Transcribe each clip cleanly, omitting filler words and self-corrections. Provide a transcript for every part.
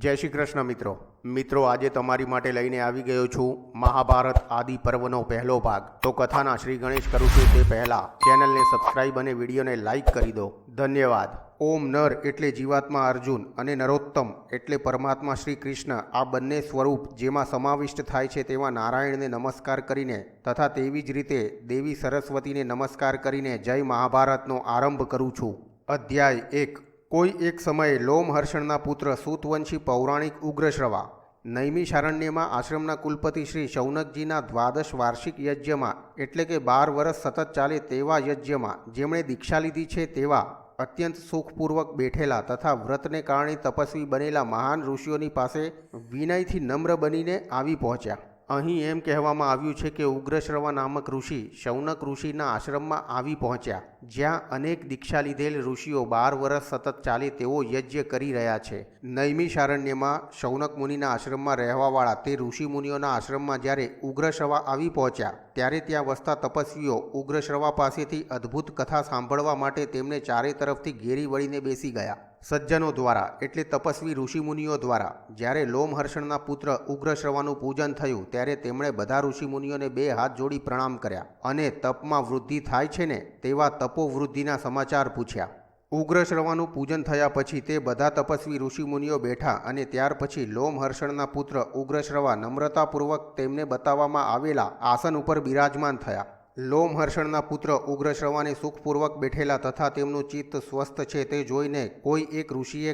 જય શ્રી કૃષ્ણ મિત્રો આજે તમારી માટે લઈને આવી ગયો છું મહાભારત આદિ પર્વનો પહેલો ભાગ। તો કથાના શ્રી ગણેશ કરું છું તે પહેલાં ચેનલને સબસ્ક્રાઈબ અને વિડીયોને લાઇક કરી દો, ધન્યવાદ। ઓમ નર એટલે જીવાત્મા અર્જુન અને નરોત્તમ એટલે પરમાત્મા શ્રી કૃષ્ણ, આ બંને સ્વરૂપ જેમાં સમાવિષ્ટ થાય છે તેવા નારાયણને નમસ્કાર કરીને તથા તેવી જ રીતે દેવી સરસ્વતીને નમસ્કાર કરીને જય મહાભારતનો આરંભ કરું છું। અધ્યાય 1। કોઈ એક સમયે લોમહર્ષણના પુત્ર સૂતવંશી પૌરાણિક ઉગ્રશ્રવા નૈમિષારણ્યમાં આશ્રમના કુલપતિ શ્રી શૌનકજીના દ્વાદશ વાર્ષિક યજ્ઞમાં એટલે કે 12 વર્ષ સતત ચાલે તેવા યજ્ઞમાં જેમણે દીક્ષા લીધી છે તેવા અત્યંત સુખપૂર્વક બેઠેલા તથા વ્રતને કારણે તપસ્વી બનેલા મહાન ઋષિઓની પાસે વિનયથી નમ્ર બનીને આવી પહોંચ્યા। અહીં એમ કહેવામાં આવ્યું છે કે ઉગ્રશ્રવા નામક ઋષિ શૌનક ઋષિના આશ્રમમાં આવી પહોંચ્યા, જ્યાં અનેક દીક્ષા લીધેલ ઋષિઓ 12 વર્ષ સતત ચાલે તેવો યજ્ઞ કરી રહ્યા છે। નૈમિષારણ્યમાં શૌનક મુનિના આશ્રમમાં રહેવાવાળા તે ઋષિમુનિઓના આશ્રમમાં જ્યારે ઉગ્રશ્રવા આવી પહોંચ્યા ત્યારે ત્યાં વસતા તપસ્વીઓ ઉગ્રશ્રવા પાસેથી અદ્ભુત કથા સાંભળવા માટે તેમને ચારે તરફથી ઘેરી વળીને બેસી ગયા। સજ્જનો દ્વારા એટલે તપસ્વી ઋષિમુનિઓ દ્વારા જ્યારે લોમહર્ષણના પુત્ર ઉગ્રશ્રવાનું પૂજન થયું ત્યારે તેમણે બધા ઋષિમુનિઓને 2 હાથ જોડી પ્રણામ કર્યા અને તપમાં વૃદ્ધિ થાય છે ને તેવા તપોવૃદ્ધિના સમાચાર પૂછ્યા। ઉગ્રશ્રવાનું પૂજન થયા પછી તે બધા તપસ્વી ઋષિમુનિઓ બેઠા અને ત્યાર પછી લોમહર્ષણના પુત્ર ઉગ્રશ્રવા નમ્રતાપૂર્વક તેમને બતાવવામાં આવેલા આસન ઉપર બિરાજમાન થયા। લોમહર્ષણના પુત્ર ઉગ્રશ્રવાને સુખપૂર્વક બેઠેલા તથા તેમનું ચિત્ત સ્વસ્થ છે તે જોઈને કોઈ એક ઋષિએ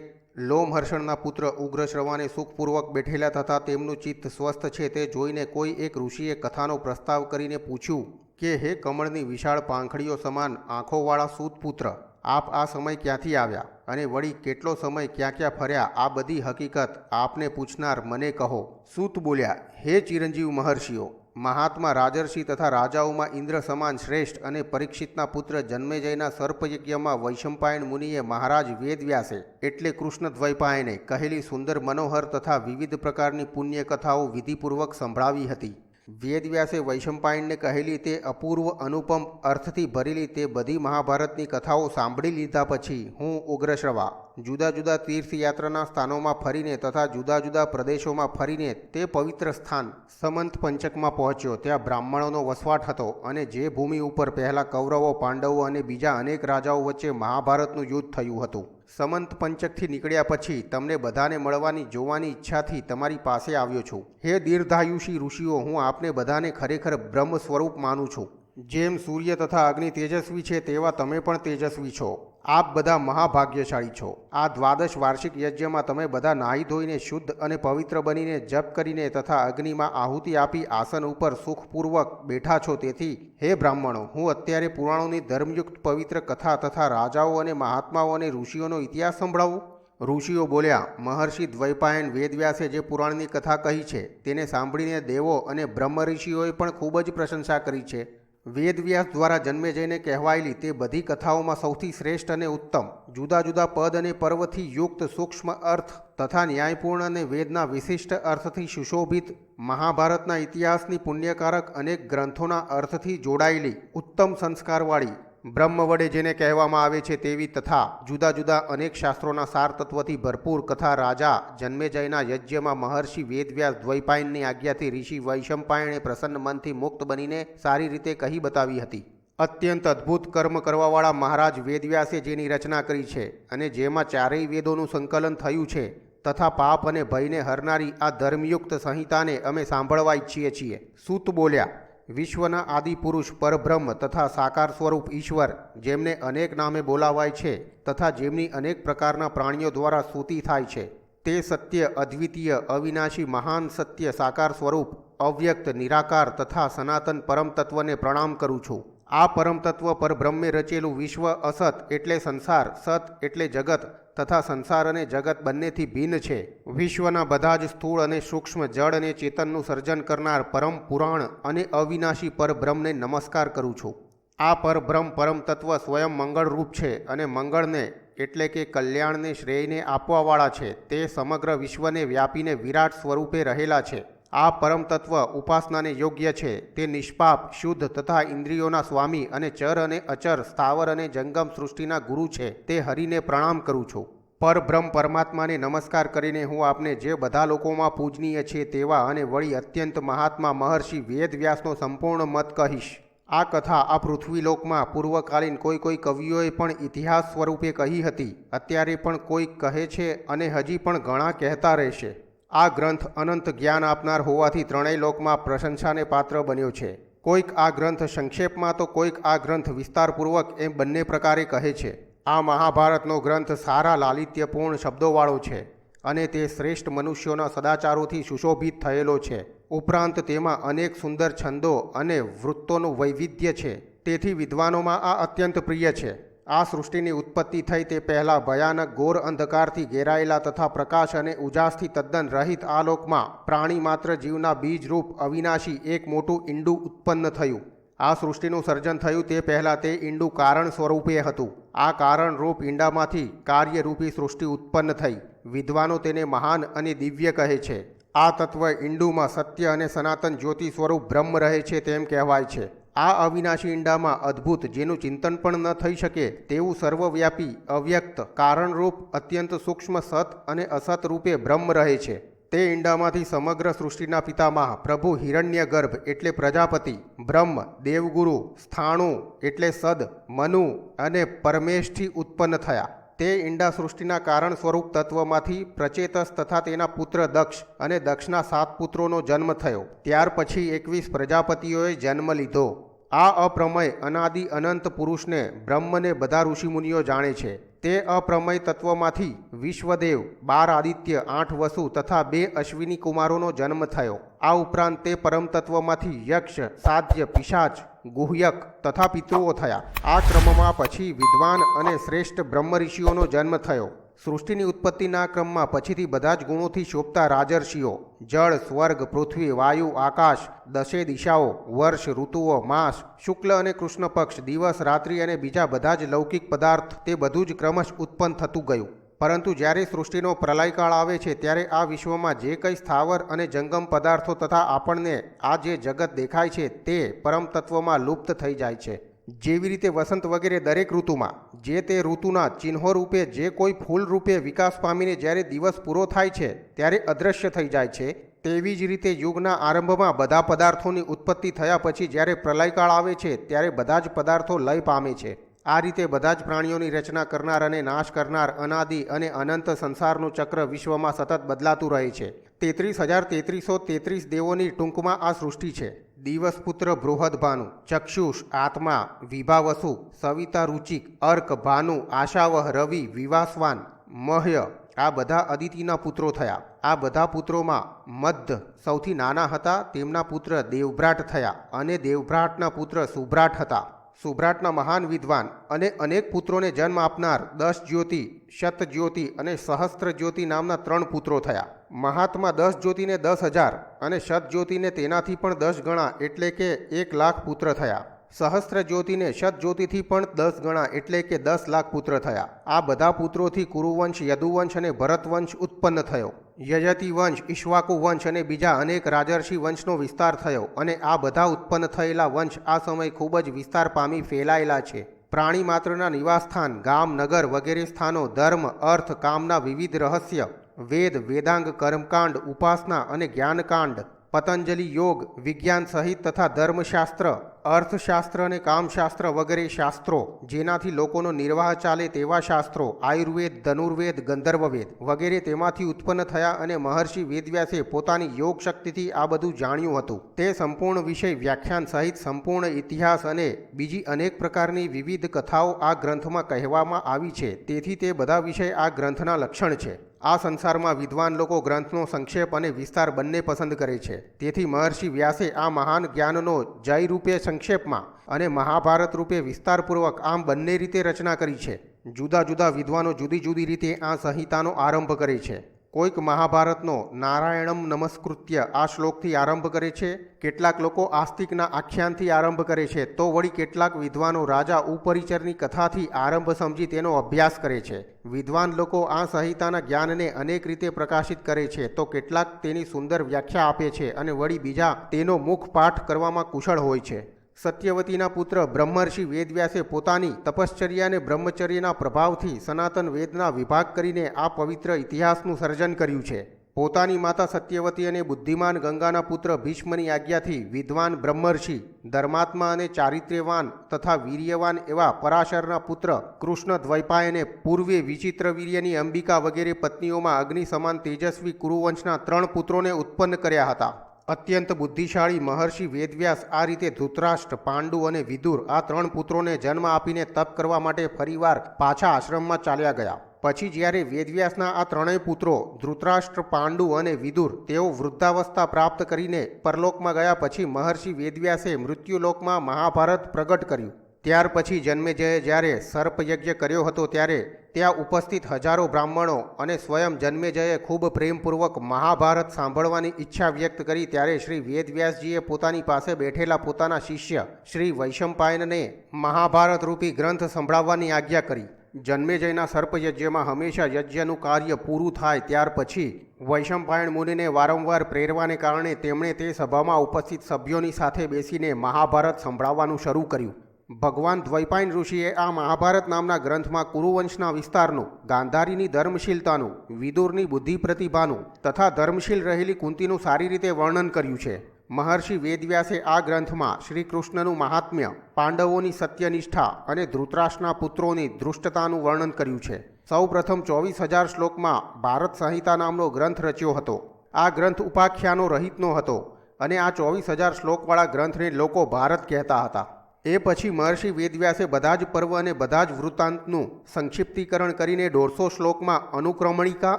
લોમહર્ષણના પુત્ર ઉગ્રશ્રવાને સુખપૂર્વક બેઠેલા તથા તેમનું ચિત્ત સ્વસ્થ છે તે જોઈને કોઈ એક ઋષિએ કથાનો પ્રસ્તાવ કરીને પૂછ્યું કે હે કમળની વિશાળ પાંખડીઓ સમાન આંખોવાળા સૂતપુત્ર, આપ આ સમય ક્યાંથી આવ્યા અને વળી કેટલો સમય ક્યાં ક્યાં ફર્યા, આ બધી હકીકત આપને પૂછનાર મને કહો। સૂત બોલ્યા, હે ચિરંજીવ મહર્ષિઓ, મહાત્મા રાજર્ષિ તથા રાજાઓમાં ઇન્દ્ર સમાન શ્રેષ્ઠ અને પરીક્ષિતના પુત્ર જન્મેજયના સર્પયજ્ઞમાં વૈશંપાયન મુનિએ મહારાજ વેદવ્યાસે એટલે કૃષ્ણદ્વૈપાયને કહેલી સુંદર મનોહર તથા વિવિધ પ્રકારની પુણ્ય કથાઓ વિધિપૂર્વક સંભળાવી હતી। વેદવ્યાસે વૈશંપાયનને કહેલી તે અપૂર્વ અનુપમ અર્થથી ભરેલી તે બધી મહાભારતની કથાઓ સાંભળી લીધા પછી હું ઉગ્રશ્રવા જુદા જુદા તીર્થયાત્રાના સ્થાનોમાં ફરીને તથા જુદા જુદા પ્રદેશોમાં ફરીને તે પવિત્ર સ્થાન સમંત પંચકમાં પહોંચ્યો। ત્યાં બ્રાહ્મણોનો વસવાટ હતો અને જે ભૂમિ ઉપર પહેલાં કૌરવો, પાંડવો અને બીજા અનેક રાજાઓ વચ્ચે મહાભારતનું યુદ્ધ થયું હતું। સમંત પંચકથી નીકળ્યા પછી તમને બધાને મળવાની જોવાની ઈચ્છાથી તમારી પાસે આવ્યો છું। હે દીર્ઘાયુષી ઋષિઓ, હું આપને બધાને ખરેખર બ્રહ્મ સ્વરૂપ માનું છું। જેમ સૂર્ય તથા અગ્નિ તેજસ્વી છે તેવા તમે પણ તેજસ્વી છો। આપ બધા મહાભાગ્યશાળી છો। આ દ્વાદશ વાર્ષિક યજ્ઞમાં તમે બધા નાહી ધોઈને શુદ્ધ અને પવિત્ર બનીને જપ કરીને તથા અગ્નિમાં આહુતિ આપી આસન ઉપર સુખપૂર્વક બેઠા છો। તેથી હે બ્રાહ્મણો, હું અત્યારે પુરાણોની ધર્મયુક્ત પવિત્ર કથા તથા રાજાઓ અને મહાત્માઓ અને ઋષિઓનો ઇતિહાસ સંભળાવું? ઋષિઓ બોલ્યા, મહર્ષિ દ્વૈપાયન વેદવ્યાસે જે પુરાણની કથા કહી છે તેને સાંભળીને દેવો અને બ્રહ્મ ઋષિઓએ પણ ખૂબ જ પ્રશંસા કરી છે। વેદવ્યાસ દ્વારા જન્મેજયને કહેવાયેલી તે બધી કથાઓમાં સૌથી શ્રેષ્ઠ અને ઉત્તમ, જુદા જુદા પદ અને પર્વથી યુક્ત સૂક્ષ્મ અર્થ તથા ન્યાયપૂર્ણ અને વેદના વિશિષ્ટ અર્થથી સુશોભિત મહાભારતના ઇતિહાસની પુણ્યકારક અનેક ગ્રંથોના અર્થથી જોડાયેલી ઉત્તમ સંસ્કારવાળી બ્રહ્મ વડે જેને કહેવામાં આવે છે તેવી તથા જુદા જુદા અનેક શાસ્ત્રોના સાર તત્વથી ભરપૂર કથા રાજા જન્મેજયના યજ્ઞમાં મહર્ષિ વેદવ્યાસ દ્વૈપાયનની આજ્ઞાથી ઋષિ વૈશંપાયણે પ્રસન્ન મનથી મુક્ત બનીને સારી રીતે કહી બતાવી હતી। અત્યંત અદ્ભુત કર્મ કરવાવાળા મહારાજ વેદવ્યાસે જેની રચના કરી છે અને જેમાં ચારેય વેદોનું સંકલન થયું છે તથા પાપ અને ભયને હરનારી આ ધર્મયુક્ત સંહિતાને અમે સાંભળવા ઈચ્છીએ છીએ। સૂત બોલ્યા, વિશ્વના આદિપુરુષ પરબ્રહ્મ તથા સાકાર સ્વરૂપ ઈશ્વર, જેમને અનેક નામે બોલાવાય છે તથા જેમની અનેક પ્રકારના પ્રાણીઓ દ્વારા સ્તુતિ થાય છે, તે સત્ય, અદ્વિતીય, અવિનાશી, મહાન સત્ય, સાકાર સ્વરૂપ, અવ્યક્ત, નિરાકાર તથા સનાતન પરમ તત્વને પ્રણામ કરું છું। આ પરમ તત્વ પરબ્રહ્મે રચેલું વિશ્વ અસત એટલે સંસાર, સત એટલે જગત તથા સંસાર અને જગત બંનેથી ભિન્ન છે। વિશ્વના બધા જ સ્થૂળ અને સૂક્ષ્મ જળ અને ચેતનનું સર્જન કરનાર પરમ પુરાણ અને અવિનાશી પરબ્રહ્મને નમસ્કાર કરું છું। આ પરબ્રહ્મ પરમ તત્વ સ્વયં મંગળરૂપ છે અને મંગળને એટલે કે કલ્યાણને શ્રેયને આપવાવાળા છે। તે સમગ્ર વિશ્વને વ્યાપીને વિરાટ સ્વરૂપે રહેલા છે। આ પરમ તત્વ ઉપાસનાને યોગ્ય છે। તે નિષ્પાપ, શુદ્ધ તથા ઇન્દ્રિયોના સ્વામી અને ચર અને અચર, સ્થાવર અને જંગમ સૃષ્ટિના ગુરુ છે। તે હરિને પ્રણામ કરું છું। પરબ્રહ્મ પરમાત્માને નમસ્કાર કરીને હું આપને જે બધા લોકોમાં પૂજનીય છે તેવા અને વળી અત્યંત મહાત્મા મહર્ષિ વેદવ્યાસનો સંપૂર્ણ મત કહીશ. આ કથા આ પૃથ્વીલોકમાં પૂર્વકાલીન કોઈ કવિઓએ પણ ઇતિહાસ સ્વરૂપે કહી હતી, અત્યારે પણ કોઈ કહે છે અને હજી પણ ઘણા કહેતા રહેશે. આ ગ્રંથ અનંત જ્ઞાન આપનાર હોવાથી ત્રણેય લોકમાં પ્રશંસાને પાત્ર બન્યો છે. કોઈક આ ગ્રંથ સંક્ષેપમાં તો કોઈક આ ગ્રંથ વિસ્તારપૂર્વક એમ બંને પ્રકારે કહે છે. આ મહાભારતનો ગ્રંથ સારા લાલિત્યપૂર્ણ શબ્દોવાળો છે અને તે શ્રેષ્ઠ મનુષ્યોના સદાચારોથી સુશોભિત થયેલો છે. ઉપરાંત તેમાં અનેક સુંદર છંદો અને વૃત્તોનું વૈવિધ્ય છે. તેથી વિદ્વાનોમાં આ અત્યંત પ્રિય છે. આ સૃષ્ટિની ઉત્પત્તિ થઈ તે પહેલાં ભયાનક ઘોર અંધકારથી ઘેરાયેલા તથા પ્રકાશ અને ઉજાસથી તદ્દન રહિત આ લોકમાં પ્રાણી માત્ર જીવના બીજરૂપ અવિનાશી એક મોટું ઈંડું ઉત્પન્ન થયું. આ સૃષ્ટિનું સર્જન થયું તે પહેલાં તે ઈંડું કારણ સ્વરૂપે હતું. આ કારણરૂપ ઈંડામાંથી કાર્યરૂપી સૃષ્ટિ ઉત્પન્ન થઈ. વિદ્વાનો તેને મહાન અને દિવ્ય કહે છે. આ તત્વ ઈંડુમાં સત્ય અને સનાતન જ્યોતિ સ્વરૂપ બ્રહ્મ રહે છે તેમ કહેવાય છે. આ અવિનાશી ઈંડામાં અદ્ભુત, જેનું ચિંતન પણ ન થઈ શકે તેવું સર્વવ્યાપી અવ્યક્ત કારણરૂપ અત્યંત સૂક્ષ્મ સત અને અસત રૂપે બ્રહ્મ રહે છે. તે ઈંડામાંથી સમગ્ર સૃષ્ટિના પિતામહ પ્રભુ હિરણ્યગર્ભ એટલે પ્રજાપતિ, બ્રહ્મ, દેવગુરુ, સ્થાણુ એટલે સદ, મનુ અને પરમેશથી ઉત્પન્ન થયા. તે ઈંડા સૃષ્ટિના કારણ સ્વરૂપ તત્વમાંથી પ્રચેતસ તથા તેના પુત્ર દક્ષ અને દક્ષના 7 પુત્રોનો જન્મ થયો. ત્યાર પછી 21 પ્રજાપતિઓએ જન્મ લીધો. આ અપ્રમેય અનાદિ અનંત પુરુષને બ્રહ્મને બધા ઋષિમુનિઓ જાણે છે. તે અપ્રમેય તત્વમાંથી વિશ્વદેવ, 12 આદિત્ય, 8 વસુ તથા 2 અશ્વિની કુમારોનો જન્મ થયો. આ ઉપરાંત તે પરમ તત્વમાંથી યક્ષ, સાધ્ય, પિશાચ, ગુહ્યક તથા પિતૃઓ થયા. આ ક્રમમાં પછી વિદ્વાન અને શ્રેષ્ઠ બ્રહ્મ ઋષિઓનો જન્મ થયો. સૃષ્ટિની ઉત્પત્તિના ક્રમમાં પછીથી બધા જ ગુણોથી શોભતા રાજર્ષિઓ, જળ, સ્વર્ગ, પૃથ્વી, વાયુ, આકાશ, 10 દિશાઓ, વર્ષ, ઋતુઓ, માસ, શુક્લ અને કૃષ્ણ પક્ષ, દિવસ, રાત્રિ અને બીજા બધા જ લૌકિક પદાર્થ, તે બધું જ ક્રમશ ઉત્પન્ન થતું ગયું. પરંતુ જ્યારે સૃષ્ટિનો પ્રલયકાળ આવે છે ત્યારે આ વિશ્વમાં જે કંઈ સ્થાવર અને જંગમ પદાર્થો તથા આપણને આ જે જગત દેખાય છે તે પરમ તત્વમાં લુપ્ત થઈ જાય છે. જેવી રીતે વસંત વગેરે દરેક ઋતુમાં જે તે ઋતુના ચિહ્નો રૂપે જે કોઈ ફૂલ રૂપે વિકાસ પામીને જ્યારે દિવસ પૂરો થાય છે ત્યારે અદૃશ્ય થઈ જાય છે, તેવી જ રીતે યુગના આરંભમાં બધા પદાર્થોની ઉત્પત્તિ થયા પછી જ્યારે પ્રલયકાળ આવે છે ત્યારે બધા જ પદાર્થો લય પામે છે. આ રીતે બધા જ પ્રાણીઓની રચના કરનાર અને નાશ કરનાર અનાદિ અને અનંત સંસારનું ચક્ર વિશ્વમાં સતત બદલાતું રહે છે. 33,3333 દેવોની ટૂંકમાં આ સૃષ્ટિ છે. દિવસપુત્ર બૃહદભાનુ, ચક્ષુષ આત્મા, વિભાવસુ, સવિતા રુચિક, અર્ક, ભાનુ, આશાવહ, રવિ, વિવાસવાન, મહ્ય આ બધા અદિતિના પુત્રો થયા. આ બધા પુત્રોમાં મદ્ધ સૌથી નાના હતા. તેમના પુત્ર દેવભ્રાટ થયા અને દેવભ્રાટના પુત્ર સુભ્રાટ હતા. સુભ્રાટના મહાન વિદ્વાન અને અનેક પુત્રોને જન્મ આપનાર 10 જ્યોતિ, શત જ્યોતિ અને સહસ્ત્ર જ્યોતિ નામના 3 પુત્રો થયા. મહાત્મા 10 જ્યોતિને 10,000 અને શત જ્યોતિને તેનાથી પણ 10 ગણા એટલે કે 1,00,000 પુત્ર થયા. સહસ્ત્ર જ્યોતિને શત જ્યોતિથી પણ 10 ગણા એટલે કે 10 લાખ પુત્ર થયા. આ બધા પુત્રોથી કુરુવંશ, યદુવંશ અને ભરતવંશ ઉત્પન્ન થયો. યજતિ વંશ, ઈક્ષ્વાકુ વંશ અને બીજા અનેક રાજર્ષિ વંશનો વિસ્તાર થયો અને આ બધા ઉત્પન્ન થયેલા વંશ આ સમય ખૂબ જ વિસ્તાર પામી ફેલાયેલા છે. પ્રાણી માત્રના નિવાસસ્થાન, ગામ, નગર વગેરે સ્થાનો, ધર્મ, અર્થ, કામના વિવિધ રહસ્ય, વેદ, વેદાંગ, કર્મકાંડ, ઉપાસના અને જ્ઞાનકાંડ, પતંજલિ યોગ, વિજ્ઞાન સહિત તથા ધર્મશાસ્ત્ર, અર્થશાસ્ત્ર અને કામશાસ્ત્ર વગેરે શાસ્ત્રો, જેનાથી લોકોનો નિર્વાહ ચાલે તેવા શાસ્ત્રો, આયુર્વેદ, ધનુર્વેદ, ગંધર્વવેદ વગેરે તેમાંથી ઉત્પન્ન થયા અને મહર્ષિ વેદવ્યાસે પોતાની યોગ શક્તિથી આ બધું જાણ્યું હતું. તે સંપૂર્ણ વિષય વ્યાખ્યાન સહિત સંપૂર્ણ ઇતિહાસ અને બીજી અનેક પ્રકારની વિવિધ કથાઓ આ ગ્રંથમાં કહેવામાં આવી છે. તેથી તે બધા વિષય આ ગ્રંથના લક્ષણ છે. આ સંસારમાં વિદ્વાન લોકો ગ્રંથનો સંક્ષેપ અને વિસ્તાર બંને પસંદ કરે છે. તેથી મહર્ષિ વ્યાસે આ મહાન જ્ઞાનનો જય રૂપે સંક્ષેપમાં અને મહાભારત રૂપે વિસ્તારપૂર્વક આમ બંને રીતે રચના કરી છે. જુદા જુદા વિદ્વાનો જુદી જુદી રીતે આ સંહિતાનો આરંભ કરે છે. કોઈક મહાભારતનો નારાયણમ નમસ્કૃત્ય આ શ્લોકથી આરંભ કરે છે, કેટલાક લોકો આસ્તિકના આખ્યાનથી આરંભ કરે છે, તો વળી કેટલાક વિદ્વાનો રાજા ઉપરિચરની કથાથી આરંભ સમજી તેનો અભ્યાસ કરે છે. વિદ્વાન લોકો આ સંહિતાના જ્ઞાનને અનેક રીતે પ્રકાશિત કરે છે, તો કેટલાક તેની સુંદર વ્યાખ્યા આપે છે અને વળી બીજા તેનો મુખ પાઠ કરવામાં કુશળ હોય છે. સત્યવતીના પુત્ર બ્રહ્મર્ષિ વેદવ્યાસે પોતાની તપશ્ચર્યા અને બ્રહ્મચર્યના પ્રભાવથી સનાતન વેદના વિભાગ કરીને આ પવિત્ર ઇતિહાસનું સર્જન કર્યું છે. પોતાની માતા સત્યવતી અને બુદ્ધિમાન ગંગાના પુત્ર ભીષ્મની આજ્ઞાથી વિદ્વાન બ્રહ્મર્ષિ, ધર્માત્મા અને ચારિત્ર્યવાન તથા વીર્યવાન એવા પરાશરના પુત્ર કૃષ્ણ દ્વૈપાયને પૂર્વે વિચિત્ર વીર્યની અંબિકા વગેરે પત્નીઓમાં અગ્નિ સમાન તેજસ્વી કુરુવંશના 3 પુત્રોને ઉત્પન્ન કર્યા હતા. અત્યંત બુદ્ધિશાળી મહર્ષિ વેદવ્યાસ આ રીતે ધૃતરાષ્ટ્ર, પાંડુ અને વિદુર આ 3 પુત્રોને જન્મ આપીને તપ કરવા માટે ફરીવાર પાછા આશ્રમમાં ચાલ્યા ગયા. પછી જ્યારે વેદવ્યાસના આ 3 પુત્રો ધૃતરાષ્ટ્ર, પાંડુ અને વિદુર તેઓ વૃદ્ધાવસ્થા પ્રાપ્ત કરીને પરલોકમાં ગયા પછી મહર્ષિ વેદવ્યાસે મૃત્યુલોકમાં મહાભારત પ્રગટ કર્યું. ત્યાર પછી જન્મેજયે જ્યારે સર્પયજ્ઞ કર્યો હતો ત્યારે ત્યાં ઉપસ્થિત હજારો બ્રાહ્મણો અને સ્વયં જન્મેજયે ખૂબ પ્રેમપૂર્વક મહાભારત સાંભળવાની ઈચ્છા વ્યક્ત કરી ત્યારે શ્રી વેદવ્યાસજીએ પોતાની પાસે બેઠેલા પોતાના શિષ્ય શ્રી વૈશંપાયનને મહાભારત રૂપી ગ્રંથ સંભળાવવાની આજ્ઞા કરી. જન્મેજયના સર્પયજ્ઞમાં હંમેશા યજ્ઞનું કાર્ય પૂરું થાય ત્યાર પછી વૈશંપાયન મુનિને વારંવાર પ્રેરવાને કારણે તેમણે તે સભામાં ઉપસ્થિત સભ્યોની સાથે બેસીને મહાભારત સંભળાવવાનું શરૂ કર્યું. ભગવાન દ્વૈપાયન ઋષિએ આ મહાભારત નામના ગ્રંથમાં કુરુવંશના વિસ્તારનું, ગાંધારીની ધર્મશીલતાનું, વિદુરની બુદ્ધિ પ્રતિભાનું તથા ધર્મશીલ રહેલી કુંતીનું સારી રીતે વર્ણન કર્યું છે. મહર્ષિ વેદવ્યાસે આ ગ્રંથમાં શ્રી કૃષ્ણનું મહાત્મ્ય, પાંડવોની સત્યનિષ્ઠા અને ધૃતરાષ્ટ્રના પુત્રોની દૃષ્ટતાનું વર્ણન કર્યું છે. સૌ પ્રથમ 24,000 શ્લોકમાં ભારત સંહિતા નામનો ગ્રંથ રચ્યો હતો. આ ગ્રંથ ઉપાખ્યાનો રહિતનો હતો અને આ 24,000 શ્લોકવાળા ગ્રંથને લોકો ભારત કહેતા હતા. એ પછી મહર્ષિ વેદવ્યાસે બધા જ પર્વ અને બધા જ વૃત્તાંતનું સંક્ષિપ્તીકરણ કરીને 150 શ્લોકમાં અનુક્રમણિકા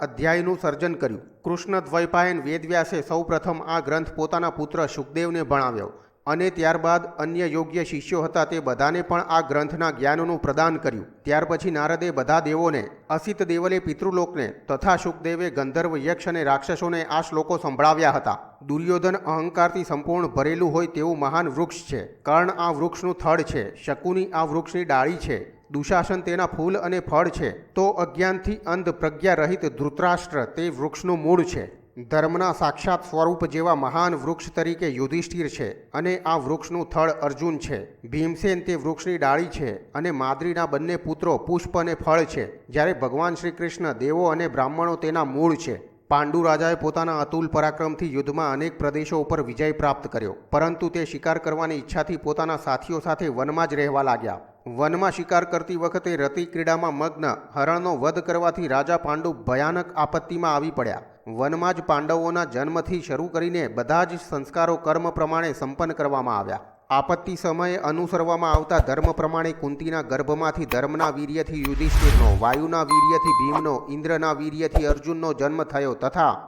અધ્યાયનું સર્જન કર્યું. કૃષ્ણ દ્વૈપાયન વેદવ્યાસે સૌ પ્રથમ આ ગ્રંથ પોતાના પુત્ર શુકદેવને ભણાવ્યો અને ત્યારબાદ અન્ય યોગ્ય શિષ્યો હતા તે બધાને પણ આ ગ્રંથના જ્ઞાનનું પ્રદાન કર્યું. ત્યાર પછી નારદે બધા દેવોને, અસિત દેવલે પિતૃલોકને તથા શુકદેવે ગંધર્વ, યક્ષ અને રાક્ષસોને આ શ્લોકો સંભળાવ્યા હતા. દુર્યોધન અહંકારથી સંપૂર્ણ ભરેલું હોય તેવું મહાન વૃક્ષ છે. કર્ણ આ વૃક્ષનું થડ છે. શકુની આ વૃક્ષની ડાળી છે. દુશાસન તેના ફૂલ અને ફળ છે. તો અજ્ઞાનથી અંધ પ્રજ્ઞા રહિત ધૃતરાષ્ટ્ર તે વૃક્ષનું મૂળ છે. ધર્મના સાક્ષાત સ્વરૂપ જેવા મહાન વૃક્ષ તરીકે યુધિષ્ઠિર છે અને આ વૃક્ષનું થડ અર્જુન છે. ભીમસેન તે વૃક્ષની ડાળી છે અને માદ્રીના બંને પુત્રો પુષ્પ અને ફળ છે. જ્યારે ભગવાન શ્રી કૃષ્ણ, દેવો અને બ્રાહ્મણો તેના મૂળ છે. પાંડુ રાજાએ પોતાના અતુલ પરાક્રમથી યુદ્ધમાં અનેક પ્રદેશો ઉપર વિજય પ્રાપ્ત કર્યો, પરંતુ તે શિકાર કરવાની ઈચ્છાથી પોતાના સાથીઓ સાથે વનમાં જ રહેવા લાગ્યા. વનમાં શિકાર કરતી વખતે રતિ ક્રીડામાં મગ્ન હરણનો વધ કરવાથી રાજા પાંડુ ભયાનક આપત્તિમાં આવી પડ્યા. વનમાં જ પાંડવોના જન્મથી શરૂ કરીને બધા જ સંસ્કારો કર્મ પ્રમાણે સંપન્ન કરવામાં આવ્યા. આપત્તિ સમયે અનુસરવામાં આવતા ધર્મ પ્રમાણે કુંતીના ગર્ભમાંથી ધર્મના વીર્યથી યુધિષ્ઠિરનો, વાયુના વીર્યથી ભીમનો, ઇન્દ્રના વીર્યથી અર્જુનનો જન્મ થયો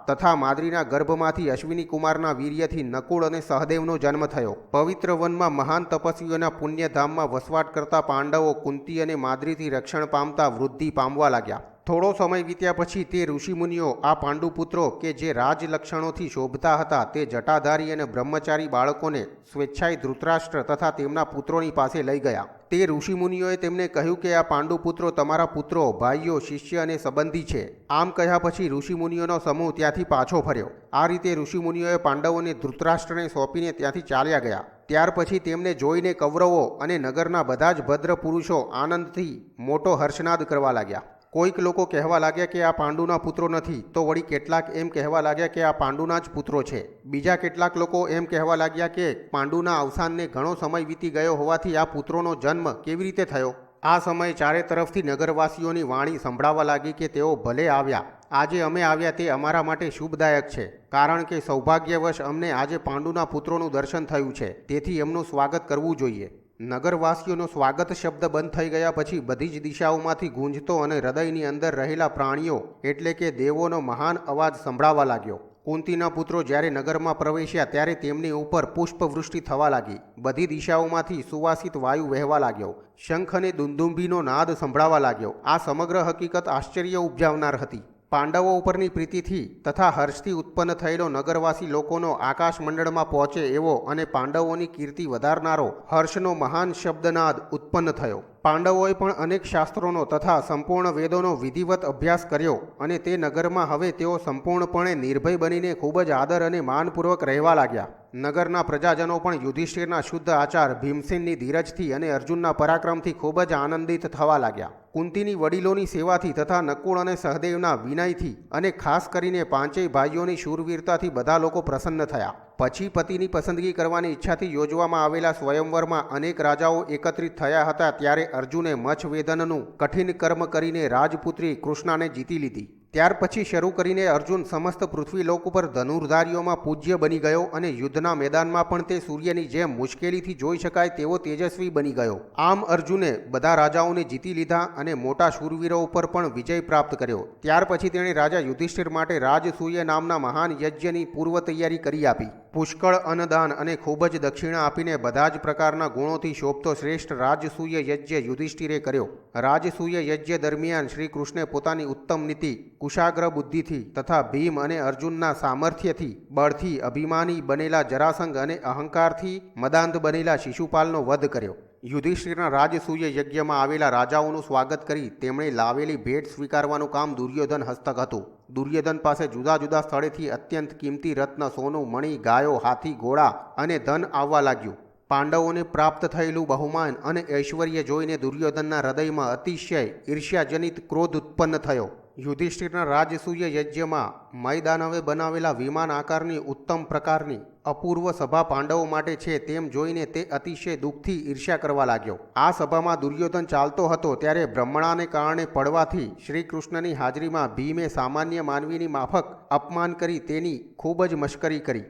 તથા માદ્રીના ગર્ભમાંથી અશ્વિની કુમારના વીર્યથી નકુળ અને સહદેવનો જન્મ થયો. પવિત્ર વનમાં મહાન તપસ્વીઓના પુણ્યધામમાં વસવાટ કરતા પાંડવો કુંતી અને માદ્રીથી રક્ષણ પામતા વૃદ્ધિ પામવા લાગ્યા. થોડો સમય વીત્યા પછી તે ઋષિમુનિઓ આ પાંડુપુત્રો કે જે રાજલક્ષણોથી શોભતા હતા તે જટાધારી અને બ્રહ્મચારી બાળકોને સ્વેચ્છાએ ધૃતરાષ્ટ્ર તથા તેમના પુત્રોની પાસે લઈ ગયા. તે ઋષિમુનિઓએ તેમને કહ્યું કે આ પાંડુપુત્રો તમારા પુત્રો, ભાઈઓ, શિષ્ય અને સંબંધી છે. આમ કહ્યા પછી ઋષિમુનિઓનો સમૂહ ત્યાંથી પાછો ફર્યો. આ રીતે ઋષિમુનિઓએ પાંડવોને ધૃતરાષ્ટ્રને સોંપીને ત્યાંથી ચાલ્યા ગયા. ત્યાર પછી તેમને જોઈને કૌરવો અને નગરના બધા જ ભદ્ર પુરુષો આનંદથી મોટો હર્ષનાદ કરવા લાગ્યા. કોઈક લોકો કહેવા લાગ્યા કે આ પાંડુના પુત્રો નથી, તો વળી કેટલાક એમ કહેવા લાગ્યા કે આ પાંડુના જ પુત્રો છે. બીજા કેટલાક લોકો એમ કહેવા લાગ્યા કે પાંડુના અવસાનને ઘણો સમય વીતી ગયો હોવાથી આ પુત્રોનો જન્મ કેવી રીતે થયો. આ સમયે ચારે તરફથી નગરવાસીઓની વાણી સંભળાવા લાગી કે તેઓ ભલે આવ્યા. આજે અમે આવ્યા તે અમારા માટે શુભદાયક છે, કારણ કે સૌભાગ્યવશ અમને આજે પાંડુના પુત્રોનું દર્શન થયું છે, તેથી એમનું સ્વાગત કરવું જોઈએ. નગરવાસીઓનો સ્વાગત શબ્દ બંધ થઈ ગયા પછી બધી જ દિશાઓમાંથી ગુંજતો અને હૃદયની અંદર રહેલા પ્રાણીઓ એટલે કે દેવોનો મહાન અવાજ સંભળાવા લાગ્યો. કુંતીના પુત્રો જ્યારે નગરમાં પ્રવેશ્યા ત્યારે તેમની ઉપર પુષ્પવૃષ્ટિ થવા લાગી. બધી દિશાઓમાંથી સુવાસિત વાયુ વહેવા લાગ્યો. શંખ અને દુંદુંભીનો નાદ સંભળાવા લાગ્યો. આ સમગ્ર હકીકત આશ્ચર્ય ઉપજાવનાર હતી. પાંડવો ઉપરની પ્રીતિથી તથા હર્ષથી ઉત્પન્ન થયેલો નગરવાસી લોકોનો આકાશ મંડળમાં પહોંચે એવો અને પાંડવોની કીર્તિ વધારનારો હર્ષનો મહાન શબ્દનાદ ઉત્પન્ન થયો. પાંડવોએ પણ અનેક શાસ્ત્રોનો તથા સંપૂર્ણ વેદોનો વિધિવત અભ્યાસ કર્યો અને તે નગરમાં હવે તેઓ સંપૂર્ણપણે નિર્ભય બનીને ખૂબ જ આદર અને માનપૂર્વક રહેવા લાગ્યા. નગરના પ્રજાજનો પણ યુધિષ્ઠિરના શુદ્ધ આચાર, ભીમસેનની ધીરજથી અને અર્જુનના પરાક્રમથી ખૂબ જ આનંદિત થવા લાગ્યા. કુંતીની વડીલોની સેવાથી તથા નકુળ અને સહદેવના વિનયથી અને ખાસ કરીને પાંચેય ભાઈઓની શૂરવીરતાથી બધા લોકો પ્રસન્ન થયા. પછી પતિની પસંદગી કરવાની ઈચ્છાથી યોજવામાં આવેલા સ્વયંવરમાં અનેક રાજાઓ એકત્રિત થયા હતા. ત્યારે અર્જુને મચ્છવેદનનું કઠિન કર્મ કરીને રાજપુત્રી કૃષ્ણાને જીતી લીધી. ત્યાર પછી શરૂ કરીને અર્જુન સમસ્ત પૃથ્વીલોક ઉપર ધનુર્ધારીઓમાં પૂજ્ય બની ગયો અને યુદ્ધના મેદાનમાં પણ તે સૂર્યની જેમ મુશ્કેલીથી જોઈ શકાય તેવો તેજસ્વી બની ગયો. આમ અર્જુને બધા રાજાઓને જીતી લીધા અને મોટા શૂરવીરો ઉપર પણ વિજય પ્રાપ્ત કર્યો. ત્યાર પછી તેણે રાજા યુધિષ્ઠિર માટે રાજસૂય નામના મહાન યજ્ઞની પૂર્વ તૈયારી કરી આપી. પુષ્કળ અન્નદાન અને ખૂબ જ દક્ષિણા આપીને બધા જ પ્રકારના ગુણોથી શોભતો શ્રેષ્ઠ રાજસૂય યજ્ઞ યુધિષ્ઠિરે કર્યો. રાજસૂય યજ્ઞ દરમિયાન શ્રી કૃષ્ણે પોતાની ઉત્તમ નીતિ, કુશાગ્ર બુદ્ધિથી તથા ભીમ અને અર્જુનના સામર્થ્યથી, બળથી અભિમાની બનેલા જરાસંઘ અને અહંકારથી મદાંધ બનેલા શિશુપાલનો વધ કર્યો. યુધિષ્ઠિરના રાજસૂય યજ્ઞમાં આવેલા રાજાઓનું સ્વાગત કરી તેમણે લાવેલી ભેટ સ્વીકારવાનું કામ દુર્યોધન હસ્તક હતું. દુર્યોધન પાસે જુદા જુદા સ્થળેથી અત્યંત કિંમતી રત્ન, સોનું, મણિ, ગાયો, હાથી, ઘોડા અને ધન આવવા લાગ્યું. પાંડવોને પ્રાપ્ત થયેલું બહુમાન અને ઐશ્વર્ય જોઈને દુર્યોધનના હૃદયમાં અતિશય ઈર્ષ્યાજનિત ક્રોધ ઉત્પન્ન થયો. યુધિષ્ઠિરના રાજસૂય યજ્ઞમાં મયદાનવે બનાવેલા વિમાન આકારની ઉત્તમ પ્રકારની અપૂર્વ સભા પાંડવો માટે છે તેમ જોઈને તે અતિશય દુઃખથી ઈર્ષ્યા કરવા લાગ્યો. આ સભામાં દુર્યોધન ચાલતો હતો ત્યારે બ્રહ્મણાને કારણે પડવાથી શ્રી કૃષ્ણની હાજરીમાં ભીમે સામાન્ય માનવીની માફક અપમાન કરી તેની ખૂબ જ મશ્કરી કરી.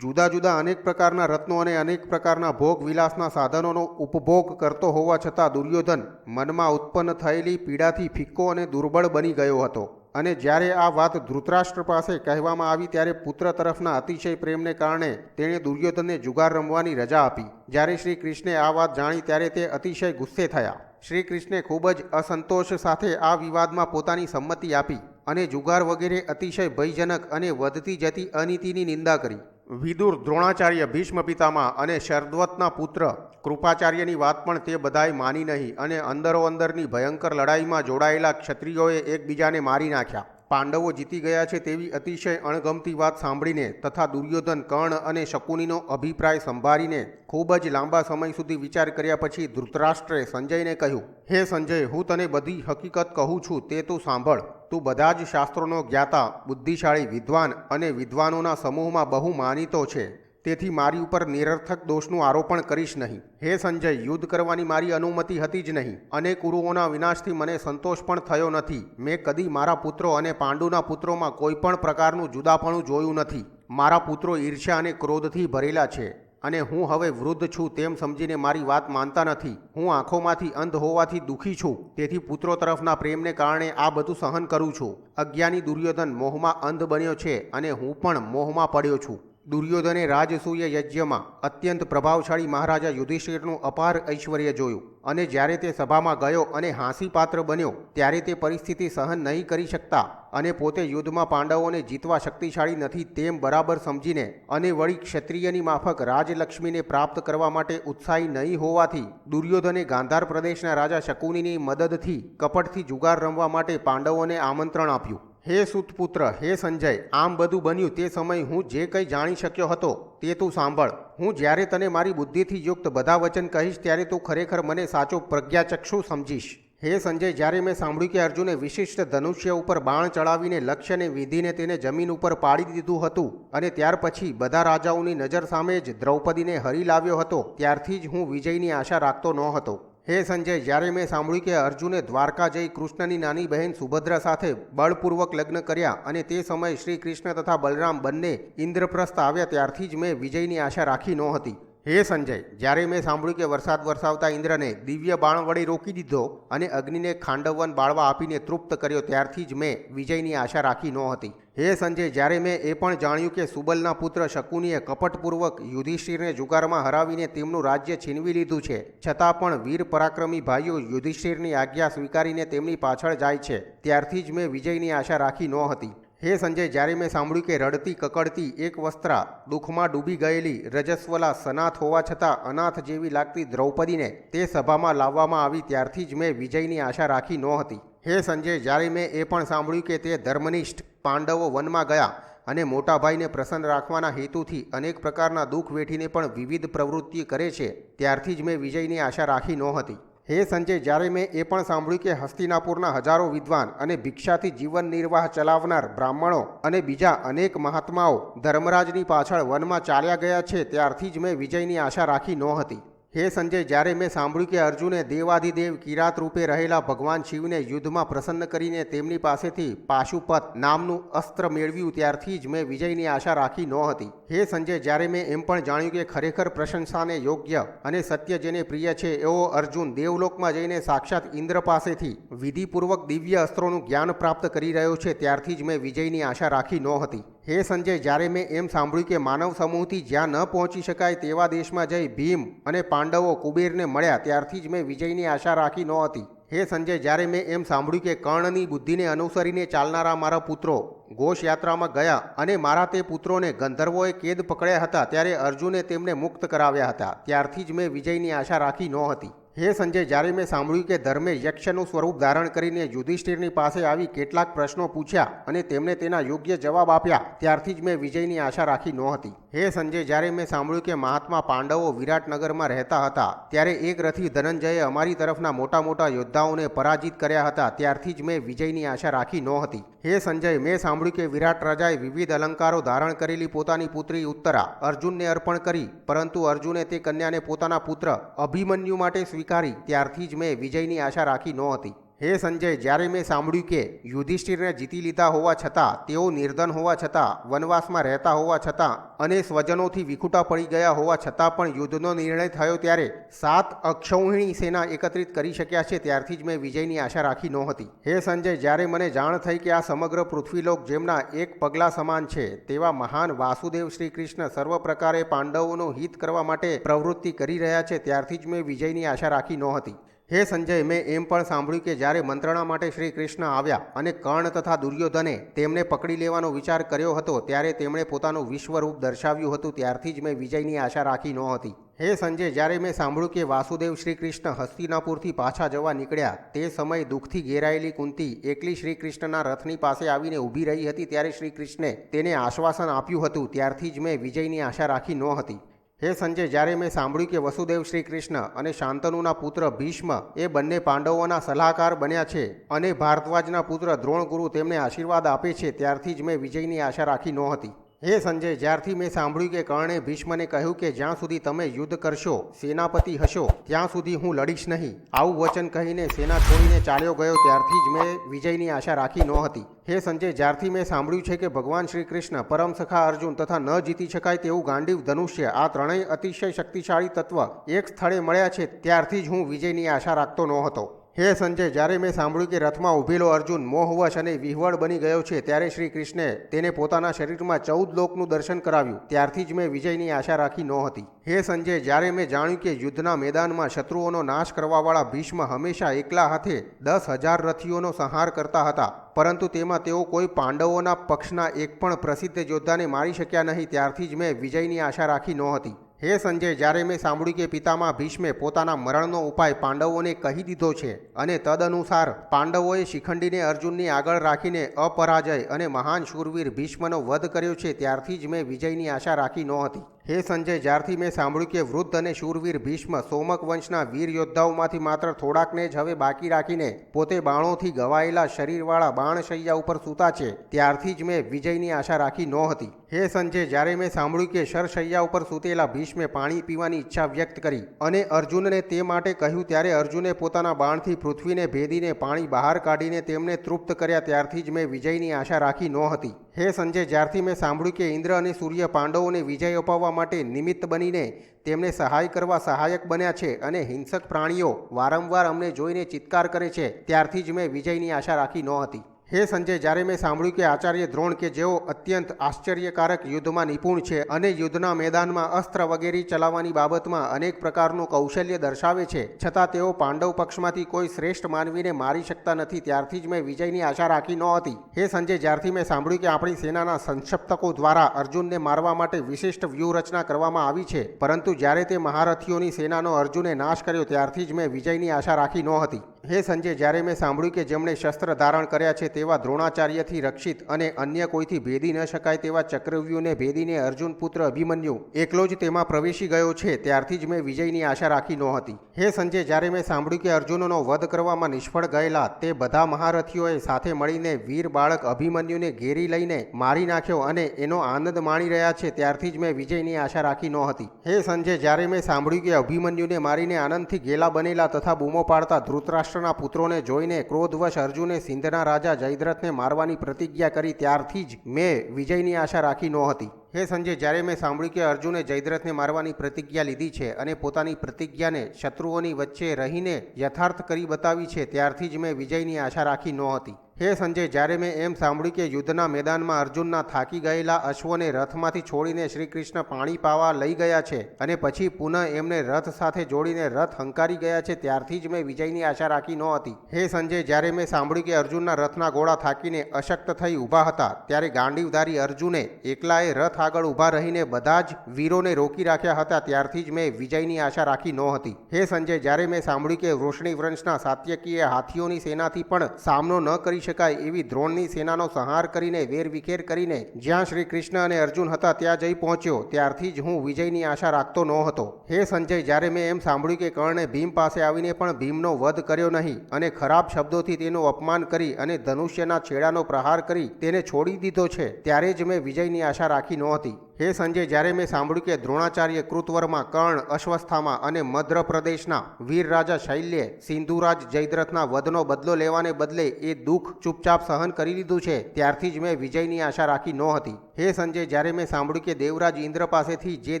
જુદા જુદા અનેક પ્રકારના રત્નો અને અનેક પ્રકારના ભોગ વિલાસના સાધનોનો ઉપભોગ કરતો હોવા છતાં દુર્યોધન મનમાં ઉત્પન્ન થયેલી પીડાથી ફિક્કો અને દુર્બળ બની ગયો હતો. અને જ્યારે આ વાત ધૃતરાષ્ટ્ર પાસે કહેવામાં આવી ત્યારે પુત્ર તરફના અતિશય પ્રેમને કારણે તેણે દુર્યોધનને જુગાર રમવાની રજા આપી. જ્યારે શ્રી કૃષ્ણે આ વાત જાણી ત્યારે તે અતિશય ગુસ્સે થયા. શ્રી કૃષ્ણે ખૂબ જ અસંતોષ સાથે આ વિવાદમાં પોતાની સંમતિ આપી અને જુગાર વગેરે અતિશય ભયજનક અને વધતી જતી અનીતિની નિંદા કરી. વિદુર, દ્રોણાચાર્ય, ભીષ્મ પિતામહ અને શરદ્વતના પુત્ર કૃપાચાર્યની વાત પણ તે બધાએ માની નહીં અને અંદરો અંદરની ભયંકર લડાઈમાં જોડાયેલા ક્ષત્રિયોએ એકબીજાને મારી નાખ્યા. પાંડવો જીતી ગયા છે તેવી અતિશય અણગમતી વાત સાંભળીને તથા દુર્યોધન, કર્ણ અને શકુનીનો અભિપ્રાય સંભાળીને ખૂબ જ લાંબા સમય સુધી વિચાર કર્યા પછી ધૃતરાષ્ટ્રે સંજયને કહ્યું, હે સંજય, હું તને બધી હકીકત કહું છું તે તું સાંભળ. તું બધા જ શાસ્ત્રોનો જ્ઞાતા, બુદ્ધિશાળી, વિદ્વાન અને વિદ્વાનોના સમૂહમાં બહુ માનીતો છે. તેથી મારી ઉપર નિરર્થક દોષનું આરોપણ કરીશ નહીં. હે સંજય, યુદ્ધ કરવાની મારી અનુમતિ હતી જ નહીં અને કુરુઓના વિનાશથી મને સંતોષ પણ થયો નથી. મેં કદી મારા પુત્રો અને પાંડુના પુત્રોમાં કોઈ પણ પ્રકારનું જુદાપણું જોયું નથી. મારા પુત્રો ઈર્ષ્યા અને ક્રોધથી ભરેલા છે અને હું હવે વૃદ્ધ છું તેમ સમજીને મારી વાત માનતા નથી. હું આંખોમાંથી અંધ હોવાથી દુઃખી છું. તેથી પુત્રો તરફના પ્રેમને કારણે આ બધું સહન કરું છું. અજ્ઞાની દુર્યોધન મોહમાં અંધ બન્યો છે અને હું પણ મોહમાં પડ્યો છું. દુર્યોધને રાજસૂય યજ્ઞમાં અત્યંત પ્રભાવશાળી મહારાજા યુધિષ્ઠિરનું અપાર ઐશ્વર્ય જોયું અને જ્યારે તે સભામાં ગયો અને હાંસીપાત્ર બન્યો ત્યારે તે પરિસ્થિતિ સહન નહીં કરી શકતા અને પોતે યુદ્ધમાં પાંડવોને જીતવા શક્તિશાળી નથી તેમ બરાબર સમજીને અને વળી ક્ષત્રિયની માફક રાજલક્ષ્મીને પ્રાપ્ત કરવા માટે ઉત્સાહી નહીં હોવાથી દુર્યોધને ગાંધાર પ્રદેશના રાજા શકુનીની મદદથી કપટથી જુગાર રમવા માટે પાંડવોને આમંત્રણ આપ્યું. હે સુતપુત્ર, હે સંજય, આમ બધું બન્યું તે સમયે હું જે કંઈ જાણી શક્યો હતો તે તું સાંભળ. હું જ્યારે તને મારી બુદ્ધિથી યુક્ત બધા વચન કહીશ ત્યારે તું ખરેખર મને સાચો પ્રજ્ઞાચક્ષુ સમજીશ. હે સંજય, જ્યારે મેં સાંભળ્યું કે અર્જુને વિશિષ્ટ ધનુષ્ય ઉપર બાણ ચડાવીને લક્ષ્યને વિધીને તેને જમીન ઉપર પાડી દીધું હતું અને ત્યાર પછી બધા રાજાઓની નજર સામે જ દ્રૌપદીને હરી લાવ્યો હતો ત્યારથી જ હું વિજયની આશા રાખતો ન હતો. હે સંજય, જ્યારે મેં સાંભળ્યું કે અર્જુને દ્વારકા જઈ કૃષ્ણની નાની બહેન સુભદ્રા સાથે બળપૂર્વક લગ્ન કર્યા અને તે સમયે શ્રી કૃષ્ણ તથા બલરામ બંને ઇન્દ્રપ્રસ્થ આવ્યા ત્યારથી જ મેં વિજયની આશા રાખી નહોતી. હે સંજય, જ્યારે મેં સાંભળ્યું કે વરસાદ વરસાવતા ઇન્દ્રને દિવ્ય બાણ વડે રોકી દીધો અને અગ્નિને ખાંડવન બાળવા આપીને તૃપ્ત કર્યો ત્યારથી જ મેં વિજયની આશા રાખી નહોતી. હે સંજય, જ્યારે મેં એ પણ જાણ્યું કે સુબલના પુત્ર શકુનીએ કપટપૂર્વક યુધિષ્ઠિરને જુગારમાં હરાવીને તેમનું રાજ્ય છીનવી લીધું છે છતાં પણ વીર પરાક્રમી ભાઈઓ યુધિષ્ઠિરની આજ્ઞા સ્વીકારીને તેમની પાછળ જાય છે ત્યારથી જ મેં વિજયની આશા રાખી નહોતી. હે સંજય, જ્યારે મેં સાંભળ્યું કે રડતી કકડતી એક વસ્ત્રા દુઃખમાં ડૂબી ગયેલી રજસ્વલા સનાથ હોવા છતાં અનાથ જેવી લાગતી દ્રૌપદીને તે સભામાં લાવવામાં આવી ત્યારથી જ મેં વિજયની આશા રાખી નહોતી. હે સંજય, જ્યારે મેં એ પણ સાંભળ્યું કે તે ધર્મનિષ્ઠ પાંડવો વનમાં ગયા અને મોટા ભાઈને પ્રસન્ન રાખવાના હેતુથી અનેક પ્રકારના દુઃખ વેઠીને પણ વિવિધ પ્રવૃત્તિ કરે છે, ત્યારથી જ મેં વિજયની આશા રાખી નહોતી. હે સંજય, જ્યારે મેં એ પણ સાંભળ્યું કે હસ્તિનાપુરના હજારો વિદ્વાન અને ભિક્ષાથી જીવન નિર્વાહ ચલાવનાર બ્રાહ્મણો અને બીજા અનેક મહાત્માઓ ધર્મરાજની પાછળ વનમાં ચાલ્યા ગયા છે, ત્યારથી જ મેં વિજયની આશા રાખી નહોતી. હે સંજય, જ્યારે મેં સાંભળ્યું કે અર્જુને દેવાધિદેવ કિરાત રૂપે રહેલા ભગવાન શિવને યુદ્ધમાં પ્રસન્ન કરીને તેમની પાસેથી પાશુપત નામનું અસ્ત્ર મેળવ્યું, ત્યારથી જ મેં વિજયની આશા રાખી નહોતી. હે સંજય, જ્યારે મેં એમ પણ જાણ્યું કે ખરેખર પ્રશંસાને યોગ્ય અને સત્ય જેને પ્રિય છે એવો અર્જુન દેવલોકમાં જઈને સાક્ષાત ઇન્દ્ર પાસેથી વિધિપૂર્વક દિવ્ય અસ્ત્રોનું જ્ઞાન પ્રાપ્ત કરી રહ્યો છે, ત્યારથી જ મેં વિજયની આશા રાખી નહોતી. હે સંજય, જ્યારે મેં એમ સાંભળ્યું કે માનવ સમૂહથી જ્યાં ન પહોંચી શકાય તેવા દેશમાં જઈ ભીમ અને પાંડવો કુબેરને મળ્યા, ત્યારથી જ મેં વિજયની આશા રાખી નહોતી. હે સંજય, જ્યારે મેં એમ સાંભળ્યું કે કર્ણની બુદ્ધિને અનુસરીને ચાલનારા મારા પુત્રો ઘોષયાત્રામાં ગયા અને મારા તે પુત્રોને ગંધર્વોએ કેદ પકડ્યા હતા, ત્યારે અર્જુને તેમને મુક્ત કરાવ્યા હતા, ત્યારથી જ મેં વિજયની આશા રાખી નહોતી. હે સંજય, જ્યારે મેં સાંભળ્યું કે ધર્મે યક્ષનું સ્વરૂપ ધારણ કરીને યુધિષ્ઠિરની પાસે આવી કેટલાક પ્રશ્નો પૂછ્યા અને તેમણે તેના યોગ્ય જવાબ આપ્યા, ત્યારથી જ મેં વિજયની આશા રાખી નહોતી. હે સંજય, જ્યારે મેં સાંભળ્યું કે મહાત્મા પાંડવો વિરાટનગરમાં રહેતા હતા, ત્યારે એક રથી ધનંજયે અમારી તરફના મોટા મોટા યોદ્ધાઓને પરાજિત કર્યા હતા, ત્યારથી જ મેં વિજયની આશા રાખી નહોતી. હે સંજય, મેં સાંભળ્યું કે વિરાટ રાજાએ વિવિધ અલંકારો ધારણ કરેલી પોતાની પુત્રી ઉત્તરા અર્જુનને અર્પણ કરી, પરંતુ અર્જુને તે કન્યાને પોતાના પુત્ર અભિમન્યુ માટે સ્વીકારી, ત્યારથી જ મેં વિજયની આશા રાખી નહોતી. હે સંજય, જ્યારે મેં સાંભળ્યું કે યુધિષ્ઠિરને જીતી લીધા હોવા છતાં, તેઓ નિર્ધન હોવા છતાં, વનવાસમાં રહેતા હોવા છતાં અને સ્વજનોથી વિખૂટા પડી ગયા હોવા છતાં પણ યુદ્ધનો નિર્ણય થયો ત્યારે 7 અક્ષૌહિણી સેના એકત્રિત કરી શક્યા છે, ત્યારથી જ મેં વિજયની આશા રાખી નહોતી. હે સંજય, જ્યારે મને જાણ થઈ કે આ સમગ્ર પૃથ્વીલોક જેમના એક પગલા સમાન છે તેવા મહાન વાસુદેવ શ્રી કૃષ્ણ સર્વ પ્રકારે પાંડવોનું હિત કરવા માટે પ્રવૃત્તિ કરી રહ્યા છે, ત્યારથી જ મેં વિજયની આશા રાખી નહોતી. હે સંજય, મેં એમ પણ સાંભળ્યું કે જ્યારે મંત્રણા માટે શ્રી કૃષ્ણ આવ્યા અને કર્ણ તથા દુર્યોધને તેમને પકડી લેવાનો વિચાર કર્યો હતો, ત્યારે તેમણે પોતાનું વિશ્વરૂપ દર્શાવ્યું હતું, ત્યારથી જ મેં વિજયની આશા રાખી નહોતી. હે સંજય, જ્યારે મેં સાંભળ્યું કે વાસુદેવ શ્રી કૃષ્ણ હસ્તિનાપુરથી પાછા જવા નીકળ્યા, તે સમયે દુઃખથી ઘેરાયેલી કુંતી એકલી શ્રી કૃષ્ણના રથની પાસે આવીને ઊભી રહી હતી, ત્યારે શ્રી કૃષ્ણે તેને આશ્વાસન આપ્યું હતું, ત્યારથી જ મેં વિજયની આશા રાખી નહોતી. હે સંજય, જ્યારે મેં સાંભળ્યું કે વસુદેવ શ્રી કૃષ્ણ અને શાંતનુના પુત્ર ભીષ્મ એ બંને પાંડવોના સલાહકાર બન્યા છે અને ભારદ્વાજના પુત્ર દ્રોણગુરુ તેમને આશીર્વાદ આપે છે, ત્યારથી જ મેં વિજયની આશા રાખી નહોતી. હે સંજય, જ્યારથી મેં સાંભળ્યું કે કર્ણે ભીષ્મને કહ્યું કે જ્યાં સુધી તમે યુદ્ધ કરશો, સેનાપતિ હશો, ત્યાં સુધી હું લડીશ નહીં, આવું વચન કહીને સેના છોડીને ચાલ્યો ગયો, ત્યારથી જ મેં વિજયની આશા રાખી નહોતી. હે સંજય, જ્યારથી મેં સાંભળ્યું છે કે ભગવાન શ્રી કૃષ્ણ પરમ સખા અર્જુન તથા ન જીતી શકાય તેવું ગાંડીવ ધનુષ્ય આ ત્રણેય અતિશય શક્તિશાળી તત્વ એક સ્થળે મળ્યા છે, ત્યારથી જ હું વિજયની આશા રાખતો નહોતો. હે સંજય, જ્યારે મેં સાંભળ્યું કે રથમાં ઊભેલો અર્જુન મોહવશ અને વિહવળ બની ગયો છે, ત્યારે શ્રી કૃષ્ણે તેને પોતાના શરીરમાં 14 લોકનું દર્શન કરાવ્યું, ત્યારથી જ મેં વિજયની આશા રાખી નહોતી. હે સંજય, જ્યારે મેં જાણ્યું કે યુદ્ધના મેદાનમાં શત્રુઓનો નાશ કરવાવાળા ભીષ્મ હંમેશા એકલા હાથે 10,000 રથીઓનો સંહાર કરતા હતા, પરંતુ તેમાં તેઓ કોઈ પાંડવોના પક્ષના એક પણ પ્રસિદ્ધ યોદ્ધાને મારી શક્યા નહીં, ત્યારથી જ મેં વિજયની આશા રાખી નહોતી. હે સંજય, જ્યારે મેં સાંભળ્યું કે પિતામહ ભીષ્મે પોતાના મરણનો ઉપાય પાંડવોને કહી દીધો છે અને તદનુસાર પાંડવોએ શિખંડીને અર્જુનની આગળ રાખીને અપરાજય અને મહાન શૂરવીર ભીષ્મનો વધ કર્યો છે, ત્યારથી જ મેં વિજયની આશા રાખી નહોતી. હે સંજય, જ્યારથી મેં સાંભળ્યું કે વૃદ્ધ અને શૂરવીર ભીષ્મ સોમક વંશના વીર યોદ્ધાઓમાંથી માત્ર થોડાકને જ હવે બાકી રાખીને પોતે બાણોથી ગવાયેલા શરીરવાળા બાણશૈયા ઉપર સૂતા છે, ત્યારથી જ મેં વિજયની આશા રાખી નહોતી. હે સંજય, જ્યારે મેં સાંભળ્યું કે શરશૈયા ઉપર સૂતેલા ભીષ્મે પાણી પીવાની ઈચ્છા વ્યક્ત કરી અને અર્જુનને તે માટે કહ્યું, ત્યારે અર્જુને પોતાના બાણથી પૃથ્વીને ભેદીને પાણી બહાર કાઢીને તેમને તૃપ્ત કર્યા, ત્યારથી જ મેં વિજયની આશા રાખી નહોતી. હે સંજય, જ્યારથી મેં સાંભળ્યું કે ઇન્દ્ર અને સૂર્ય પાંડવોને વિજય અપાવવા માટે નિમિત્ત બનીને તેમને સહાય કરવા સહાયક બન્યા છે અને હિંસક પ્રાણીઓ વારંવાર અમને જોઈને ચિત્કાર કરે છે, ત્યારથી જ મેં વિજયની આશા રાખી નહોતી. હે સંજય, જ્યારે મેં સાંભળ્યું કે આચાર્ય દ્રોણ કે જેઓ અત્યંત આશ્ચર્યકારક યુદ્ધમાં નિપુણ છે અને યુદ્ધના મેદાનમાં અસ્ત્ર વગેરે ચલાવવાની બાબતમાં અનેક પ્રકારનું કૌશલ્ય દર્શાવે છે, છતાં તેઓ પાંડવ પક્ષમાંથી કોઈ શ્રેષ્ઠ માનવીને મારી શકતા નથી, ત્યારથી જ મેં વિજયની આશા રાખી નહોતી. હે સંજય, જ્યારથી મેં સાંભળ્યું કે આપણી સેનાના સંક્ષપ્તકો દ્વારા અર્જુનને મારવા માટે વિશિષ્ટ વ્યૂહરચના કરવામાં આવી છે, પરંતુ જ્યારે તે મહારથીઓની સેનાનો અર્જુને નાશ કર્યો, ત્યારથી જ મેં વિજયની આશા રાખી નહોતી. હે સંજય, જ્યારે મેં સાંભળ્યું કે જેમણે શસ્ત્ર ધારણ કર્યા છે તેવા દ્રોણાચાર્યથી રક્ષિત અને અન્ય કોઈથી ભેદી ન શકાય તેવા ચક્રવ્યૂહને ભેદીને અર્જુન પુત્ર અભિમન્યુ એકલો જ તેમાં પ્રવેશી ગયો છે, ત્યારથી જ મેં વિજયની આશા રાખી નહોતી. હે સંજય, જ્યારે મેં સાંભળ્યું કે અર્જુનનો વધ કરવામાં નિષ્ફળ ગયેલા તે બધા મહારથીઓએ સાથે મળીને વીર બાળક અભિમન્યુને ઘેરી લઈને મારી નાખ્યો અને એનો આનંદ માણી રહ્યા છે, ત્યારથી જ મેં વિજયની આશા રાખી નહોતી. હે સંજય, જ્યારે મેં સાંભળ્યું કે અભિમન્યુને મારીને આનંદથી ગેલા બનેલા તથા બૂમો પાડતા ધૃતરાષ્ટ્રના પુત્રોને જોઈને ક્રોધવશ અર્જુને સિંધના રાજા જયદ્રથને મારવાની પ્રતિજ્ઞા કરી, ત્યારથી જ મેં વિજયની આશા રાખી નહોતી. હે સંજય, જ્યારે મેં સાંભળ્યું કે અર્જુને જયદ્રથને મારવાની પ્રતિજ્ઞા લીધી છે અને પોતાની પ્રતિજ્ઞાને શત્રુઓની વચ્ચે રહીને યથાર્થ કરી બતાવી છે, ત્યારથી જ મેં વિજયની આશા રાખી નહોતી. હે સંજય, જ્યારે મેં એમ સાંભળ્યું કે યુદ્ધના મેદાનમાં અર્જુનના થાકી ગયેલા અશ્વને રથમાંથી છોડીને શ્રી કૃષ્ણ પાણી પાવા લઈ ગયા છે અને પછી પુનઃ એમને રથ સાથે જોડીને રથ હંકારી ગયા છે, ત્યારથી જ મેં વિજયની આશા રાખી નહોતી. હે સંજય, જ્યારે મેં સાંભળ્યું કે અર્જુનના રથના ઘોડા થાકીને અશક્ત થઈ ઊભા હતા, ત્યારે ગાંડીવધારી અર્જુને એકલાએ રથ આગળ ઊભા રહીને બધા જ વીરોને રોકી રાખ્યા હતા, ત્યારથી જ મેં વિજયની આશા રાખી નહોતી. હે સંજય, જ્યારે મેં સાંભળ્યું કે વૃષ્ણિ વંશના સાત્યકીએ હાથીઓની સેનાથી પણ સામનો ન કરી શકાય એવી દ્રોણની સેનાનો સંહાર કરીને વેરવિખેર કરીને જ્યાં શ્રી કૃષ્ણ અને અર્જુન હતા ત્યાં જઈ પહોંચ્યો, ત્યારથી જ હું વિજયની આશા રાખતો નહોતો. હે સંજય, જ્યારે મેં એમ સાંભળ્યું કે કર્ણે ભીમ પાસે આવીને પણ ભીમનો વધ કર્યો નહીં અને ખરાબ શબ્દોથી તેનું અપમાન કરી અને ધનુષ્યના છેડાનો પ્રહાર કરી તેને છોડી દીધો છે, ત્યારે જ મેં વિજયની આશા રાખી નહોતી. હે સંજય, જ્યારે મેં સાંભળ્યું કે દ્રોણાચાર્ય કૃતવર્મા, કર્ણ, અશ્વસ્થામા અને મદ્ર પ્રદેશના વીર રાજા શૈલ્યે સિંધુરાજ જયદ્રથના વધનો બદલો લેવાને બદલે એ દુઃખ ચૂપચાપ સહન કરી લીધું છે, ત્યારથી જ મેં વિજયની આશા રાખી નહોતી. હે સંજય, જ્યારે મેં સાંભળ્યું કે દેવરાજ ઇન્દ્ર પાસેથી જે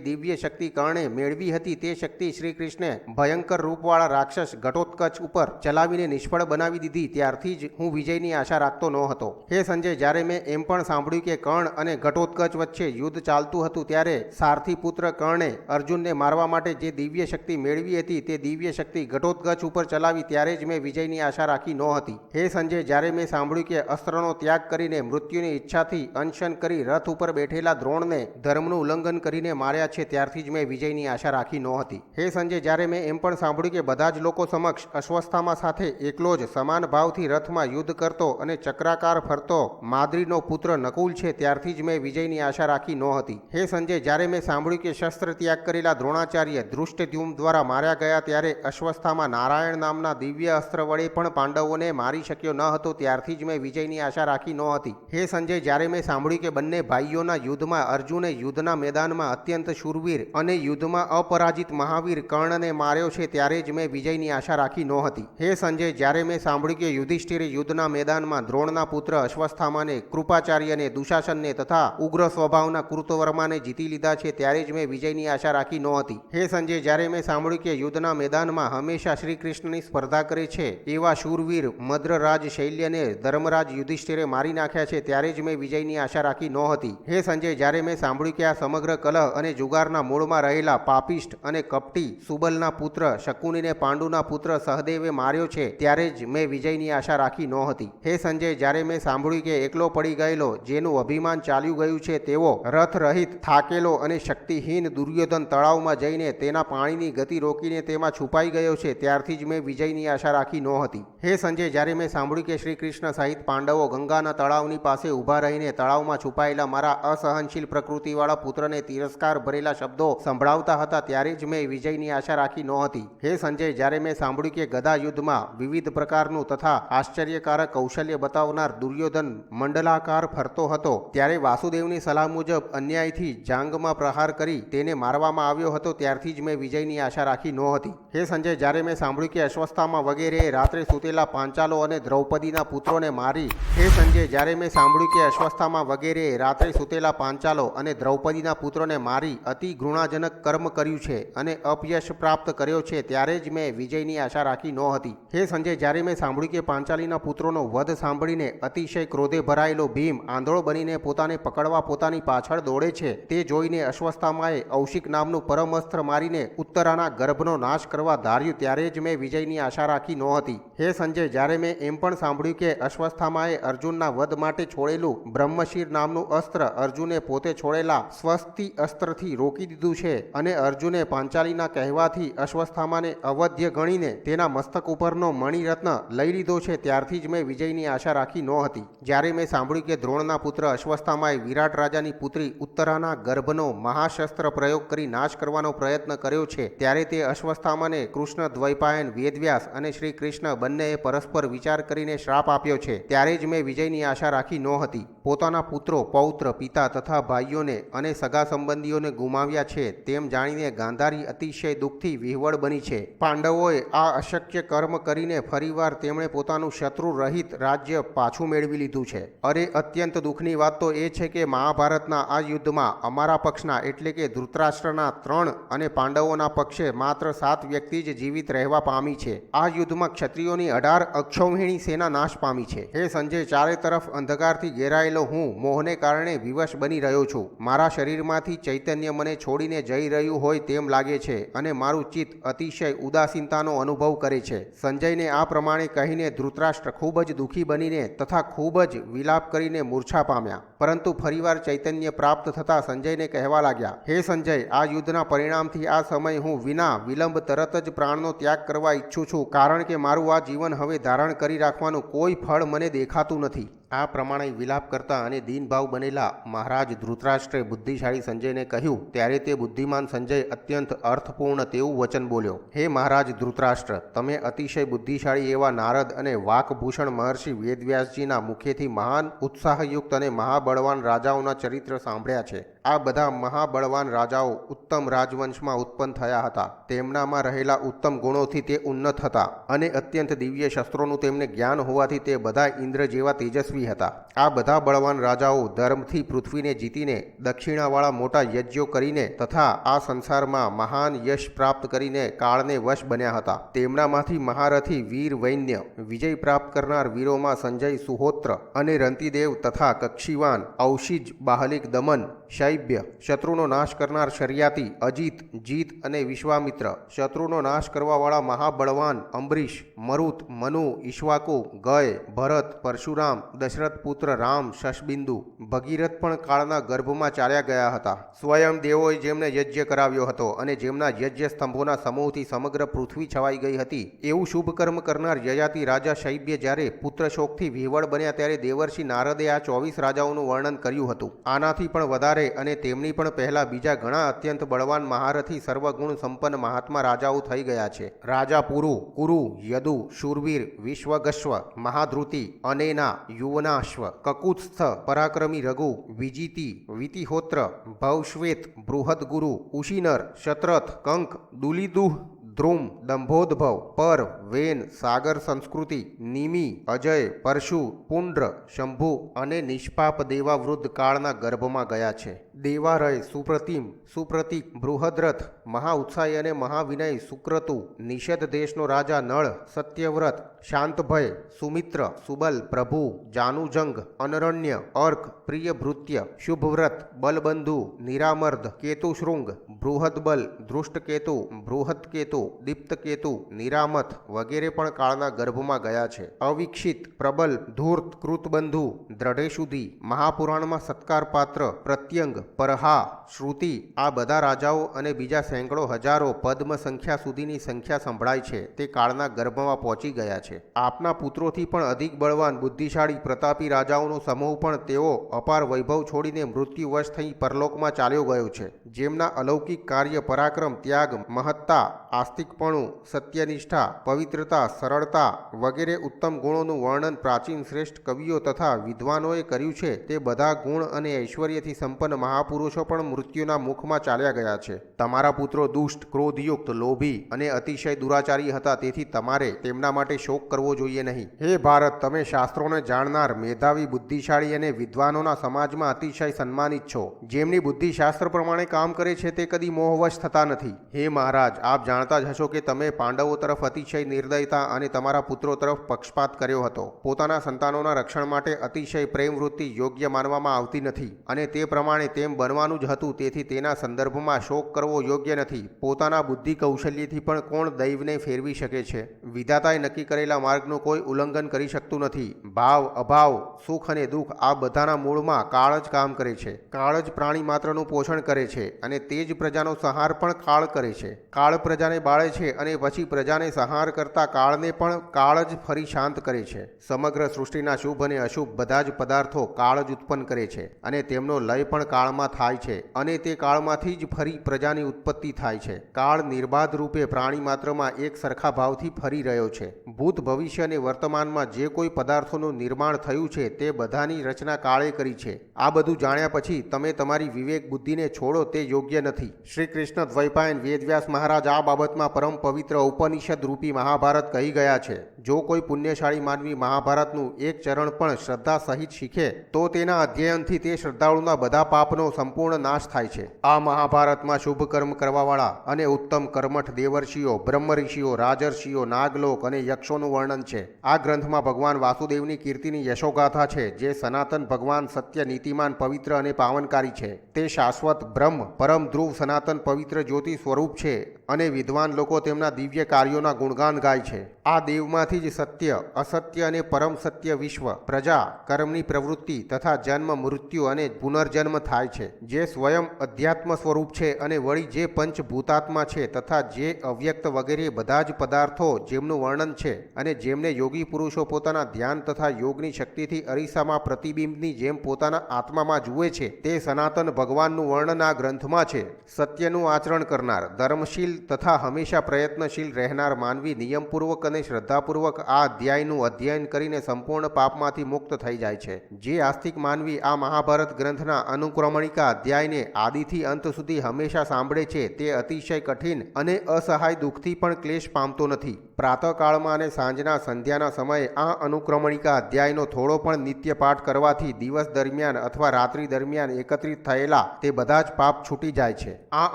દિવ્ય શક્તિ કર્ણે મેળવી હતી તે શક્તિ શ્રી કૃષ્ણે ભયંકર રૂપવાળા રાક્ષસ ઘટોત્કચ ઉપર ચલાવીને નિષ્ફળ બનાવી દીધી, ત્યારથી જ હું વિજયની આશા રાખતો નહોતો. હે સંજય, જ્યારે મેં એમ પણ સાંભળ્યું કે કર્ણ અને ઘટોત્કચ વચ્ચે યુદ્ધ ચાલતું હતું ત્યારે સારથી પુત્ર કર્ણે અર્જુનને મારવા માટે જે દિવ્ય શક્તિ મેળવી હતી તે દિવ્ય શક્તિ ઘટોત્કચ ઉપર ચલાવી, ત્યારે જ મેં વિજયની આશા રાખી નહોતી. હે સંજય, જ્યારે મેં સાંભળ્યું કે અસ્ત્રનો ત્યાગ કરીને મૃત્યુની ઈચ્છાથી અનશન કરી રથ ઉપર બેઠેલા દ્રોણને ધર્મનું ઉલ્લંઘન કરીને માર્યા છે, ત્યારથી જ મેં વિજયની આશા રાખી નહોતી. હે સંજય, જ્યારે મેં એમ પણ સાંભળ્યું કે બધા જ લોકો સમક્ષ અશ્વસ્થામા સાથે એકલો જ સમાન ભાવથી રથમાં યુદ્ધ કરતો અને ચક્રાકાર ફરતો માદ્રીનો પુત્ર નકુલ છે, ત્યારથી જ મેં વિજયની આશા રાખી નહોતી. હે સંજય, જ્યારે મેં સાંભળ્યું કે શસ્ત્ર ત્યાગ કરેલા દ્રોણાચાર્ય ધૃષ્ટદ્યુમ્ન દ્વારા માર્યા ગયા ત્યારે અશ્વસ્થામાં નારાયણ નામના દિવ્ય અસ્ત્ર વડે પણ પાંડવોને મારી શક્યો ન હતો, ત્યારથી જ મેં વિજયની આશા રાખી નહોતી. હે સંજય, જ્યારે મેં સાંભળ્યું કે બંને ભાઈઓના યુદ્ધમાં અર્જુને યુદ્ધના મેદાનમાં અત્યંત શૂરવીર અને યુદ્ધમાં અપરાજિત મહાવીર કર્ણને માર્યો છે, ત્યારે જ મેં વિજયની આશા રાખી નહોતી. હે સંજય, જ્યારે મેં સાંભળ્યું કે યુધિષ્ઠિરે યુદ્ધના મેદાનમાં દ્રોણના પુત્ર અશ્વસ્થામાને, કૃપાચાર્યને, દુશાસનને તથા ઉગ્ર સ્વભાવના કૃતવર્માને જીતી લીધા છે, ત્યારે જ મેં વિજયની આશા રાખી નહોતી. હે સંજય, જ્યારે મેં સાંભળ્યું કે યુદ્ધના મેદાનમાં હંમેશા શ્રી કૃષ્ણની સ્પર્ધા કરે છે એવા શૂરવીર મદ્રરાજ શૈલ્યને ધર્મરાજ યુધિષ્ઠિરે મારી નાખ્યા છે, ત્યારે જ મેં વિજયની આશા રાખી નહોતી. હે સંજય, જ્યારે મેં સાંભળ્યું કે આ સમગ્ર કલહ અને જુગારના મૂળમાં રહેલા પાપિષ્ઠ અને કપટી સુબલના પુત્ર શકુનીને પાંડુના પુત્ર સહદેવે માર્યો છે, ત્યારે જ મેં વિજયની આશા રાખી નહોતી. હે સંજય, જ્યારે મેં સાંભળ્યું કે એકલો પડી ગયેલો જેનું અભિમાન ચાલ્યું ગયું છે તેવો રથ રહિત થાકેલો અને શક્તિહીન દુર્યોધન તળાવમાં જઈને તેના પાણીની ગતિ રોકીને તેમાં છુપાઈ ગયો છે, ત્યારથી જ મેં વિજયની આશા રાખી નહોતી. હે સંજય, જ્યારે મેં સાંભળ્યું કે શ્રી કૃષ્ણ સહિત પાંડવો ગંગાના તળાવની પાસે ઊભા રહીને તળાવમાં છુપાયેલા મારા અસહનશીલ પ્રકૃતિવાળા પુત્રને તિરસ્કાર ભરેલા શબ્દો સંભળાવતા હતા, ત્યારે જ મેં વિજયની આશા રાખી નહોતી. હે સંજય, જ્યારે મેં સાંભળ્યું કે ગદા યુદ્ધમાં વિવિધ પ્રકારનું તથા આશ્ચર્યકારક કૌશલ્ય બતાવનાર દુર્યોધન મંડલાકાર ફરતો હતો, ત્યારે વાસુદેવની સલાહ મુજબ અન્યાયથી જાંગમાં પ્રહાર કરી તેને મારવામાં આવ્યો હતો, ત્યારથી જ મેં વિજયની આશા રાખી નહોતી. હે સંજય, જ્યારે મેં સાંભળ્યું કે અશ્વસ્થામા વગેરે રાત્રે સૂતેલા પાંચાલો અને દ્રૌપદીના પુત્રોને મારી હે સંજય, જ્યારે મેં સાંભળ્યું કે અશ્વસ્થામા વગેરે રાત્રે સૂતેલા પાંચાલો અને દ્રૌપદીના પુત્રોને મારી અતિ ઘૃણાજનક કર્મ કર્યું છે અને અપયશ પ્રાપ્ત કર્યો છે, ત્યારે જ મેં વિજયની આશા રાખી નહોતી. હે સંજય, જ્યારે મેં સાંભળ્યું કે પાંચાલીના પુત્રોનો વધ સાંભળીને અતિશય ક્રોધે ભરાયેલો ભીમ આંધળો બનીને પોતાને પકડવા પોતાની પાછળ દોડે છે તે જોઈને અશ્વસ્થામાએ કૌશિક નામનું પરમઅસ્ત્ર મારીને ઉત્તરાના ગર્ભનો નાશ કરવા ધાર્યું ત્યારે જ મેં વિજયની આશા રાખી નહોતી. હે સંજય, જ્યારે મેં એમ પણ સાંભળ્યું કે અશ્વસ્થામાએ અર્જુનના વધ માટે છોડેલું બ્રહ્મશીર નામનું અસ્ત્ર અર્જુને પોતે છોડેલા સ્વસ્તિ અસ્ત્રથી રોકી દીધું છે અને અર્જુને પાંચાલીના કહેવાથી અશ્વસ્થામાને અવધ્ય ગણીને તેના મસ્તક ઉપરનો મણિરત્ન લઈ લીધો છે ત્યારથી જ મેં વિજયની આશા રાખી નહોતી. જ્યારે મેં સાંભળ્યું કે દ્રોણના પુત્ર અશ્વસ્થામાએ વિરાટ રાજાની પુત્રી ઉત્તરાના ગર્ભનો મહાશસ્ત્ર પ્રયોગ કરી નાશ કરવાનો પ્રયત્ન કર્યો છે ત્યારે તે અશ્વસ્થામાને કૃષ્ણ દ્વૈપાયન વેદવ્યાસ અને શ્રી કૃષ્ણ બંનેએ પરસ્પર વિચાર કરીને શ્રાપ આપ્યો છે ત્યારે જ મેં વિજયની આશા રાખી નહોતી. પોતાના પુત્રો, પૌત્ર, પિતા તથા ભાઈઓને અને સગા સંબંધીઓને ગુમાવ્યા છે તેમ જાણીને ગાંધારી અતિશય દુઃખથી વિહવળ બની છે. પાંડવોએ આ અશક્ય કર્મ કરીને ફરીવાર તેમણે પોતાનું શત્રુ રહિત રાજ્ય પાછું મેળવી લીધું છે. અરે અત્યંત દુઃખની વાત તો એ છે કે મહાભારતના આ યુદ્ધમાં અમારા પક્ષના એટલે કે ધૃતરાષ્ટ્રના 3 અને પાંડવોના પક્ષે માત્ર 7 વ્યક્તિ જ જીવિત રહેવા પામી છે. આ યુદ્ધમાં ક્ષત્રિયોની 18 અક્ષૌહિણી સેના નાશ પામી છે. હે સંજય, ચારે તરફ અંધકારથી ઘેરાયેલો હું મોહને કારણે વિવશ બની રહ્યો છું. મારા શરીરમાંથી ચૈતન્ય મને છોડીને જઈ રહ્યું હોય તેમ લાગે છે અને મારું ચિત્ત અતિશય ઉદાસીનતાનો અનુભવ કરે છે. સંજયને આ પ્રમાણે કહીને ધૃતરાષ્ટ્ર ખૂબ જ દુઃખી બનીને તથા ખૂબ જ વિલાપ કરીને મૂર્છા પામ્યા. પરંતુ ફરીવાર ચૈતન્ય પ્રાપ્ત થતાં સંજયને કહેવા લાગ્યા, હે સંજય, આ યુદ્ધના પરિણામથી આ સમય હું વિના વિલંબ તરત જ પ્રાણનો ત્યાગ કરવા ઈચ્છું છું, કારણ કે મારું આ જીવન હવે ધારણ કરી રાખવાનું કોઈ ફળ મને દેખાતું નથી. આ પ્રમાણે વિલાપ કરતા અને દીનભાવ બનેલા મહારાજ ધૃતરાષ્ટ્રે બુદ્ધિશાળી સંજયને કહ્યું ત્યારે તે બુદ્ધિમાન સંજય અત્યંત અર્થપૂર્ણ તેવું વચન બોલ્યો, હે મહારાજ ધૃતરાષ્ટ્ર, તમે અતિશય બુદ્ધિશાળી એવા નારદ અને વાકભૂષણ મહર્ષિ વેદવ્યાસજીના મુખેથી મહાન ઉત્સાહયુક્ત અને મહાબળવાન રાજાઓના ચરિત્ર સાંભળ્યા છે. આ બધા મહાબળવાન રાજાઓ ઉત્તમ રાજવંશમાં ઉત્પન્ન થયા હતા. તેમનામાં રહેલા ઉત્તમ ગુણોથી તે ઉન્નત હતા અને અત્યંત દિવ્ય શસ્ત્રોનું તેમને જ્ઞાન હોવાથી તે બધા ઇન્દ્ર જેવા તેજસ્વી હતા. આ બધા બળવાન રાજાઓ ધર્મથી પૃથ્વીને જીતીને દક્ષિણાવાળા મોટા યજ્ઞો કરીને તથા આ સંસારમાં મહાન યશ પ્રાપ્ત કરીને કાળને વશ બન્યા હતા. તેમનામાંથી મહારથી વીર વૈન્ય વિજય પ્રાપ્ત કરનાર વીરોમાં સંજય સુહોત્ર અને રંતિદેવ તથા કક્ષીવાન, ઔશિજ, બાહલિક દમન, શૈબ્ય, શત્રુનો નાશ કરનાર શર્યાતી, અજીત, જીત અને વિશ્વામિત્ર, શત્રુનો નાશ કરવાવાળા મહાબળવાન અંબરીશ, મરુત, મનુ, ઈશ્વાકુ, ગય, ભરત, પરશુરામ, દશરથ પુત્ર રામ, શશબિંદુ, ભગીરથ પણ કાળના ગર્ભમાં ચાલ્યા ગયા હતા. સ્વયં દેવોએ જેમને યજ્ઞ કરાવ્યો હતો અને જેમના યજ્ઞ સ્તંભોના સમૂહથી સમગ્ર પૃથ્વી છવાઈ ગઈ હતી એવું શુભ કર્મ કરનાર યયાતિ રાજા શૈબ્ય જ્યારે પુત્ર શોકથી વિહવળ બન્યા ત્યારે દેવર્ષિ નારદે આ 24 રાજાઓનું વર્ણન કર્યું હતું. આનાથી પણ વધારે અને તેમની પણ પહેલા બીજા ઘણા અત્યંત બળવાન મહારથી સર્વગુણ સંપન્ન મહાત્મા રાજાઓ થઈ ગયા છે. રાજા પુરુ, કુરુ, યદુ, શૂરવીર, વિશ્વગસ્વ, મહાધૃતિ, અનેના, યુવનાશ્વ, કકુત્સ્થ, પરાક્રમી રઘુ, વિજીતી, વિતિહોત્ર, ભવશ્વેત, બૃહદગુરુ, ઉશિનર, શતરથ, કંક, દુલિદુહ, ધ્રુમ, દંભોદભવ, પર, વેન, સાગર સંસ્કૃતિ, નિમિ, અજય, પરશુ, પુંડ્ર, શંભુ અને નિષ્પાપ દેવાવૃદ્ધ કાળના ગર્ભમાં ગયા છે. દેવારય, સુપ્રતિમ, સુપ્રતિક, બૃહદ્રથ, મહા ઉત્સાહી અને મહાવિનય સુક્રતુ, નિષદ દેશનો રાજા નળ, સત્યવ્રત, શાંતભય, સુમિત્ર, સુબલ, પ્રભુ, જાનુજંગ, અનરણ્ય, અર્ક, પ્રિયભૃત્ય, શુભવ્રત, બલબંધુ, નિરામર્દ, કેતુશૃંગ, બૃહદબલ, ધૃષ્ટકેતુ, બૃહદકેતુ, દીપ્તકેતુ, નિરામથ વગેરે પણ કાળના ગર્ભમાં ગયા છે. અવિક્ષિત, પ્રબલ, ધૂર્ત, કૃતબંધુ, દ્રઢેશુધિ, મહાપુરાણમાં સત્કારપાત્ર, પ્રત્યંગ, પરહા, શ્રુતિ, આ બધા રાજાઓ અને બીજા સેંકડો હજારો પદ્મ સંખ્યા સુધીની સંખ્યા સંભળાય છે તે કાળના ગર્ભમાં પહોંચી ગયા છે. આપના પુત્રોથી પણ અધિક બળવાન, બુદ્ધિશાળી, પ્રતાપી રાજાઓનો સમૂહ પણ તેઓ અપાર વૈભવ છોડીને મૃત્યુવશ થઈ પરલોકમાં ચાલ્યો ગયો છે. જેમના અલૌકિક કાર્ય, પરાક્રમ, ત્યાગ, મહત્તા, આસ્તિકપણું, સત્યનિષ્ઠા, પવિત્રતા, સરળતા વગેરે ઉત્તમ ગુણોનું વર્ણન પ્રાચીન શ્રેષ્ઠ કવિઓ તથા વિદ્વાનોએ કર્યું છે તે બધા ગુણ અને ઐશ્વર્યથી સંપન્ન મહાપુરુષો પણ મૃત્યુના મુખમાં ચાલ્યા ગયા છે. તમારા પુત્રો દુષ્ટ, ક્રોધયુક્ત, લોભી અને અતિશય દુરાચારી હતા, તેથી તમારે તેમના માટે શોક કરવો જોઈએ નહીં. હે ભારત, તમે શાસ્ત્રોને જાણનાર, મેધાવી, બુદ્ધિશાળી અને વિદ્વાનોના સમાજમાં અતિશય સન્માનિત છો. જેમની બુદ્ધિ શાસ્ત્ર પ્રમાણે કામ કરે છે તે કદી મોહવશ થતા નથી. હે મહારાજ, આપ જાણતા જ હશો કે તમે પાંડવો તરફ અતિશય નિર્દયતા અને તમારા પુત્રો તરફ પક્ષપાત કર્યો હતો. પોતાના સંતાનોના રક્ષણ માટે અતિશય પ્રેમ વૃત્તિ યોગ્ય માનવામાં આવતી નથી અને તે પ્રમાણે તેમ બનવાનું જ હતું. તેથી તેના સંદર્ભમાં શોક કરવો યોગ્ય નથી. પોતાના બુદ્ધિ કૌશલ્યથી પણ કોણ દૈવને ફેરવી શકે છે? વિધાતાએ નક્કી કરેલા માર્ગનું કોઈ ઉલ્લંઘન કરી શકતું નથી. ભાવ, અભાવ, સુખ અને દુઃખ આ બધાના મૂળમાં કાળ જ કામ કરે છે. કાળ જ પ્રાણી માત્રનું પોષણ કરે છે અને તે જ પ્રજાનો સંહાર પણ કાળ કરે છે. કાળ પ્રજાને બાળે છે અને પછી પ્રજાને સંહાર કરતા કાળને પણ કાળ જ ફરી શાંત કરે છે. સમગ્ર સૃષ્ટિના શુભ અને અશુભ બધા જ પદાર્થો કાળ જ ઉત્પન્ન કરે છે અને તેમનો લય પણ કાળમાં થાય છે અને તે કાળમાંથી જ ફરી પ્રજાની ઉત્પત્તિ થાય છે. કાળ નિર્બાધ રૂપે પ્રાણી માત્રમાં એક સરખા ભાવથી ફરી રહ્યો છે. ભૂત, ભવિષ્ય અને વર્તમાનમાં જે કોઈ પદાર્થોનું નિર્માણ થયું છે તે બધાની રચના કાળે કરી છે. આ બધું જાણ્યા પછી તમે તમારી વિવેક બુદ્ધિને છોડો તે યોગ્ય નથી. શ્રી કૃષ્ણ દ્વૈપાયન વેદવ્યાસ મહારાજ આ બાબતમાં પરમ પવિત્ર ઉપનિષદ રૂપી મહાભારત કહી ગયા છે. જો કોઈ પુણ્યશાળી માનવી મહાભારતનું એક ચરણ પણ શ્રદ્ધા સહિત શીખે તો તેના અધ્યયનથી તે શ્રદ્ધાળુના બધા પાપનો સંપૂર્ણ નાશ થાય છે. આ મહાભારતમાં શુભ કર્મ કરવાવાળા અને ઉત્તમ કર્મઠ દેવર્ષિઓ, બ્રહ્મ ઋષિઓ, રાજર્ષિઓ, નાગલોક અને યક્ષોનું વર્ણન છે. આ ગ્રંથમાં ભગવાન વાસુદેવની કીર્તિની યશોગાથા છે જે સનાતન ભગવાન સત્ય, નીતિમાન, પવિત્ર અને પાવનકારી છે. તે શાશ્વત બ્રહ્મ, પરમ ધ્રુવ, સનાતન પવિત્ર જ્યોતિ સ્વરૂપ છે અને વિદ્વાન લોકો તેમના દિવ્ય કાર્યોના ગુણગાન ગાય છે. આ દેવમાંથી જ સત્ય, અસત્ય અને પરમ સત્ય વિશ્વ, પ્રજા, કર્મની પ્રવૃત્તિ તથા જન્મ, મૃત્યુ અને પુનર્જન્મ થાય છે. જે સ્વયં અધ્યાત્મ સ્વરૂપ છે અને વળી જે પંચભૂતાત્મા છે તથા જે અવ્યક્ત વગેરે બધા જ પદાર્થો જેમનું વર્ણન છે અને જેમને યોગી પુરુષો પોતાના ધ્યાન તથા યોગની શક્તિથી અરીસામાં પ્રતિબિંબની જેમ પોતાના આત્મામાં જુએ છે તે સનાતન ભગવાનનું વર્ણન આ ગ્રંથમાં છે. સત્યનું આચરણ કરનાર, ધર્મશીલ તથા હંમેશા પ્રયત્નશીલ રહેનાર માનવી નિયમપૂર્વક અને શ્રદ્ધાપૂર્વક આ અધ્યાયનું અધ્યયન કરીને સંપૂર્ણ પાપમાંથી મુક્ત થઈ જાય છે. જે આસ્તિક માનવી આ મહાભારત ગ્રંથના અનુક્રમણિકા અધ્યાયને આદિથી અંત સુધી હંમેશા સાંભળે છે તે અતિશય કઠિન અને અસહાય દુઃખથી પણ ક્લેશ પામતો નથી. પ્રાતઃકાળમાં અને સાંજના સંધ્યાના સમયે આ અનુક્રમણિકા અધ્યાયનો થોડો પણ નિત્ય પાઠ કરવાથી દિવસ દરમિયાન અથવા રાત્રિ દરમિયાન એકત્રિત થયેલા તે બધા જ પાપ છૂટી જાય છે. આ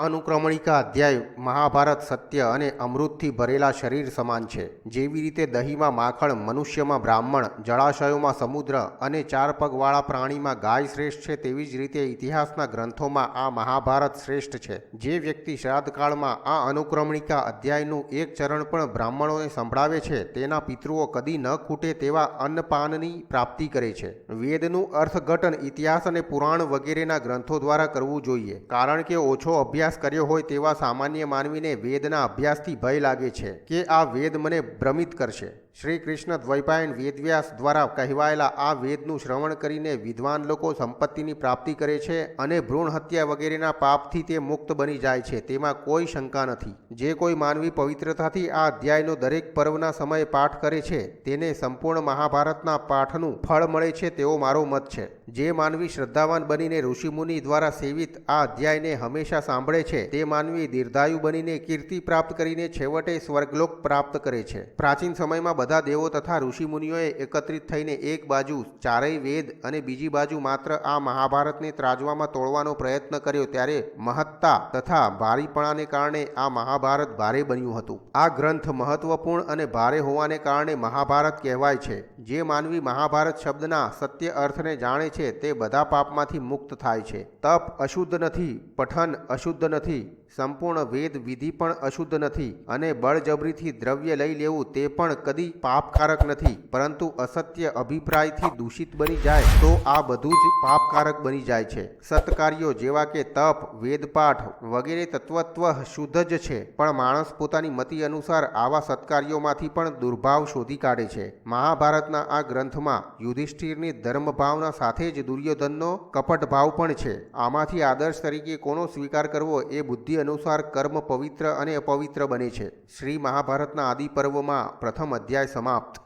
અનુક્રમણિકા અધ્યાય મહાભારત સત્ય અને અમૃતથી ભરેલા શરીર સમાન છે. જેવી રીતે દહીંમાં માખણ, મનુષ્યમાં બ્રાહ્મણ, જળાશયોમાં સમુદ્ર અને ચાર પગવાળા પ્રાણીમાં ગાય શ્રેષ્ઠ છે તેવી જ રીતે ઇતિહાસના ગ્રંથોમાં આ મહાભારત શ્રેષ્ઠ છે. જે વ્યક્તિ શ્રાદ્ધકાળમાં આ અનુક્રમણિકા અધ્યાયનું એક ચરણ પણ બ્રાહ્મણોને સંભળાવે છે તેના પિતૃઓ કદી ન ખૂટે તેવા અન્નપાનની પ્રાપ્તિ કરે છે. વેદનું અર્થઘટન ઇતિહાસ અને પુરાણ વગેરેના ગ્રંથો દ્વારા કરવું જોઈએ. કારણ કે ઓછો અભ્યાસ કર્યો હોય તેવા સામાન્ય માનવીને વેદના અભ્યાસથી ભય લાગે છે કે આ વેદ મને ભ્રમિત કરશે. શ્રી કૃષ્ણ દ્વૈપાયન વેદવ્યાસ દ્વારા કહેવાયેલા આ વેદનું શ્રવણ કરીને વિદ્વાન લોકો સંપત્તિની પ્રાપ્તિ કરે છે અને ભ્રૂણ હત્યા વગેરેના પાપથી તે મુક્ત બની જાય છે. તેમાં કોઈ શંકા નથી. જે કોઈ માનવી પવિત્રતાથી આ અધ્યાયનો દરેક પર્વના સમયે પાઠ કરે છે તેને સંપૂર્ણ મહાભારતના પાઠનું ફળ મળે છે તેવો મારો મત છે. જે માનવી શ્રદ્ધાવાન બનીને ઋષિમુનિ દ્વારા સેવિત આ અધ્યાયને હંમેશા સાંભળે છે તે માનવી દીર્ઘાયુ બનીને કીર્તિ પ્રાપ્ત કરીને છેવટે સ્વર્ગલોક પ્રાપ્ત કરે છે. પ્રાચીન સમયમાં બધા દેવો તથા ઋષિમુનિઓએ એકત્રિત થઈને એક બાજુ ચારેય વેદ અને બીજી બાજુ માત્ર આ મહાભારતને ત્રાજવામાં તોડવાનો પ્રયત્ન કર્યો ત્યારે મહત્તા તથા ભારીપણાને કારણે આ મહાભારત ભારે બન્યું હતું. આ ગ્રંથ મહત્વપૂર્ણ અને ભારે હોવાને કારણે મહાભારત કહેવાય છે. જે માનવી મહાભારત શબ્દના સત્ય અર્થને જાણે છે તે બધા પાપમાંથી મુક્ત થાય છે. તપ અશુદ્ધ નથી, પઠન અશુદ્ધ નથી, સંપૂર્ણ વેદ વિધિ પણ અશુદ્ધ નથી અને બળજબરીથી દ્રવ્ય લઈ લેવું તે પણ કદી પાપકારક નથી. પરંતુ અસત્ય અભિપ્રાયથી દૂષિત બની જાય તો આ બધું જ પાપકારક બની જાય છે. સત્કાર્યો જેવા કે તપ, વેદપાઠ વગેરે તત્વત્વ શુદ્ધ જ છે પણ માણસ પોતાની મતિ અનુસાર આવા સત્કાર્યોમાંથી પણ દુર્ભાવ શોધી કાઢે છે. મહાભારતના આ ગ્રંથમાં યુધિષ્ઠિરની ધર્મભાવના સાથે જ દુર્યોધનનો કપટ ભાવ પણ છે. આમાંથી આદર્શ તરીકે કોનો સ્વીકાર કરવો એ બુદ્ધિ અનુસાર કર્મ પવિત્ર અને અપવિત્ર બને છે. શ્રી મહાભારતના આદિ પર્વમાં પ્રથમ અધ્યાય સમાપ્ત.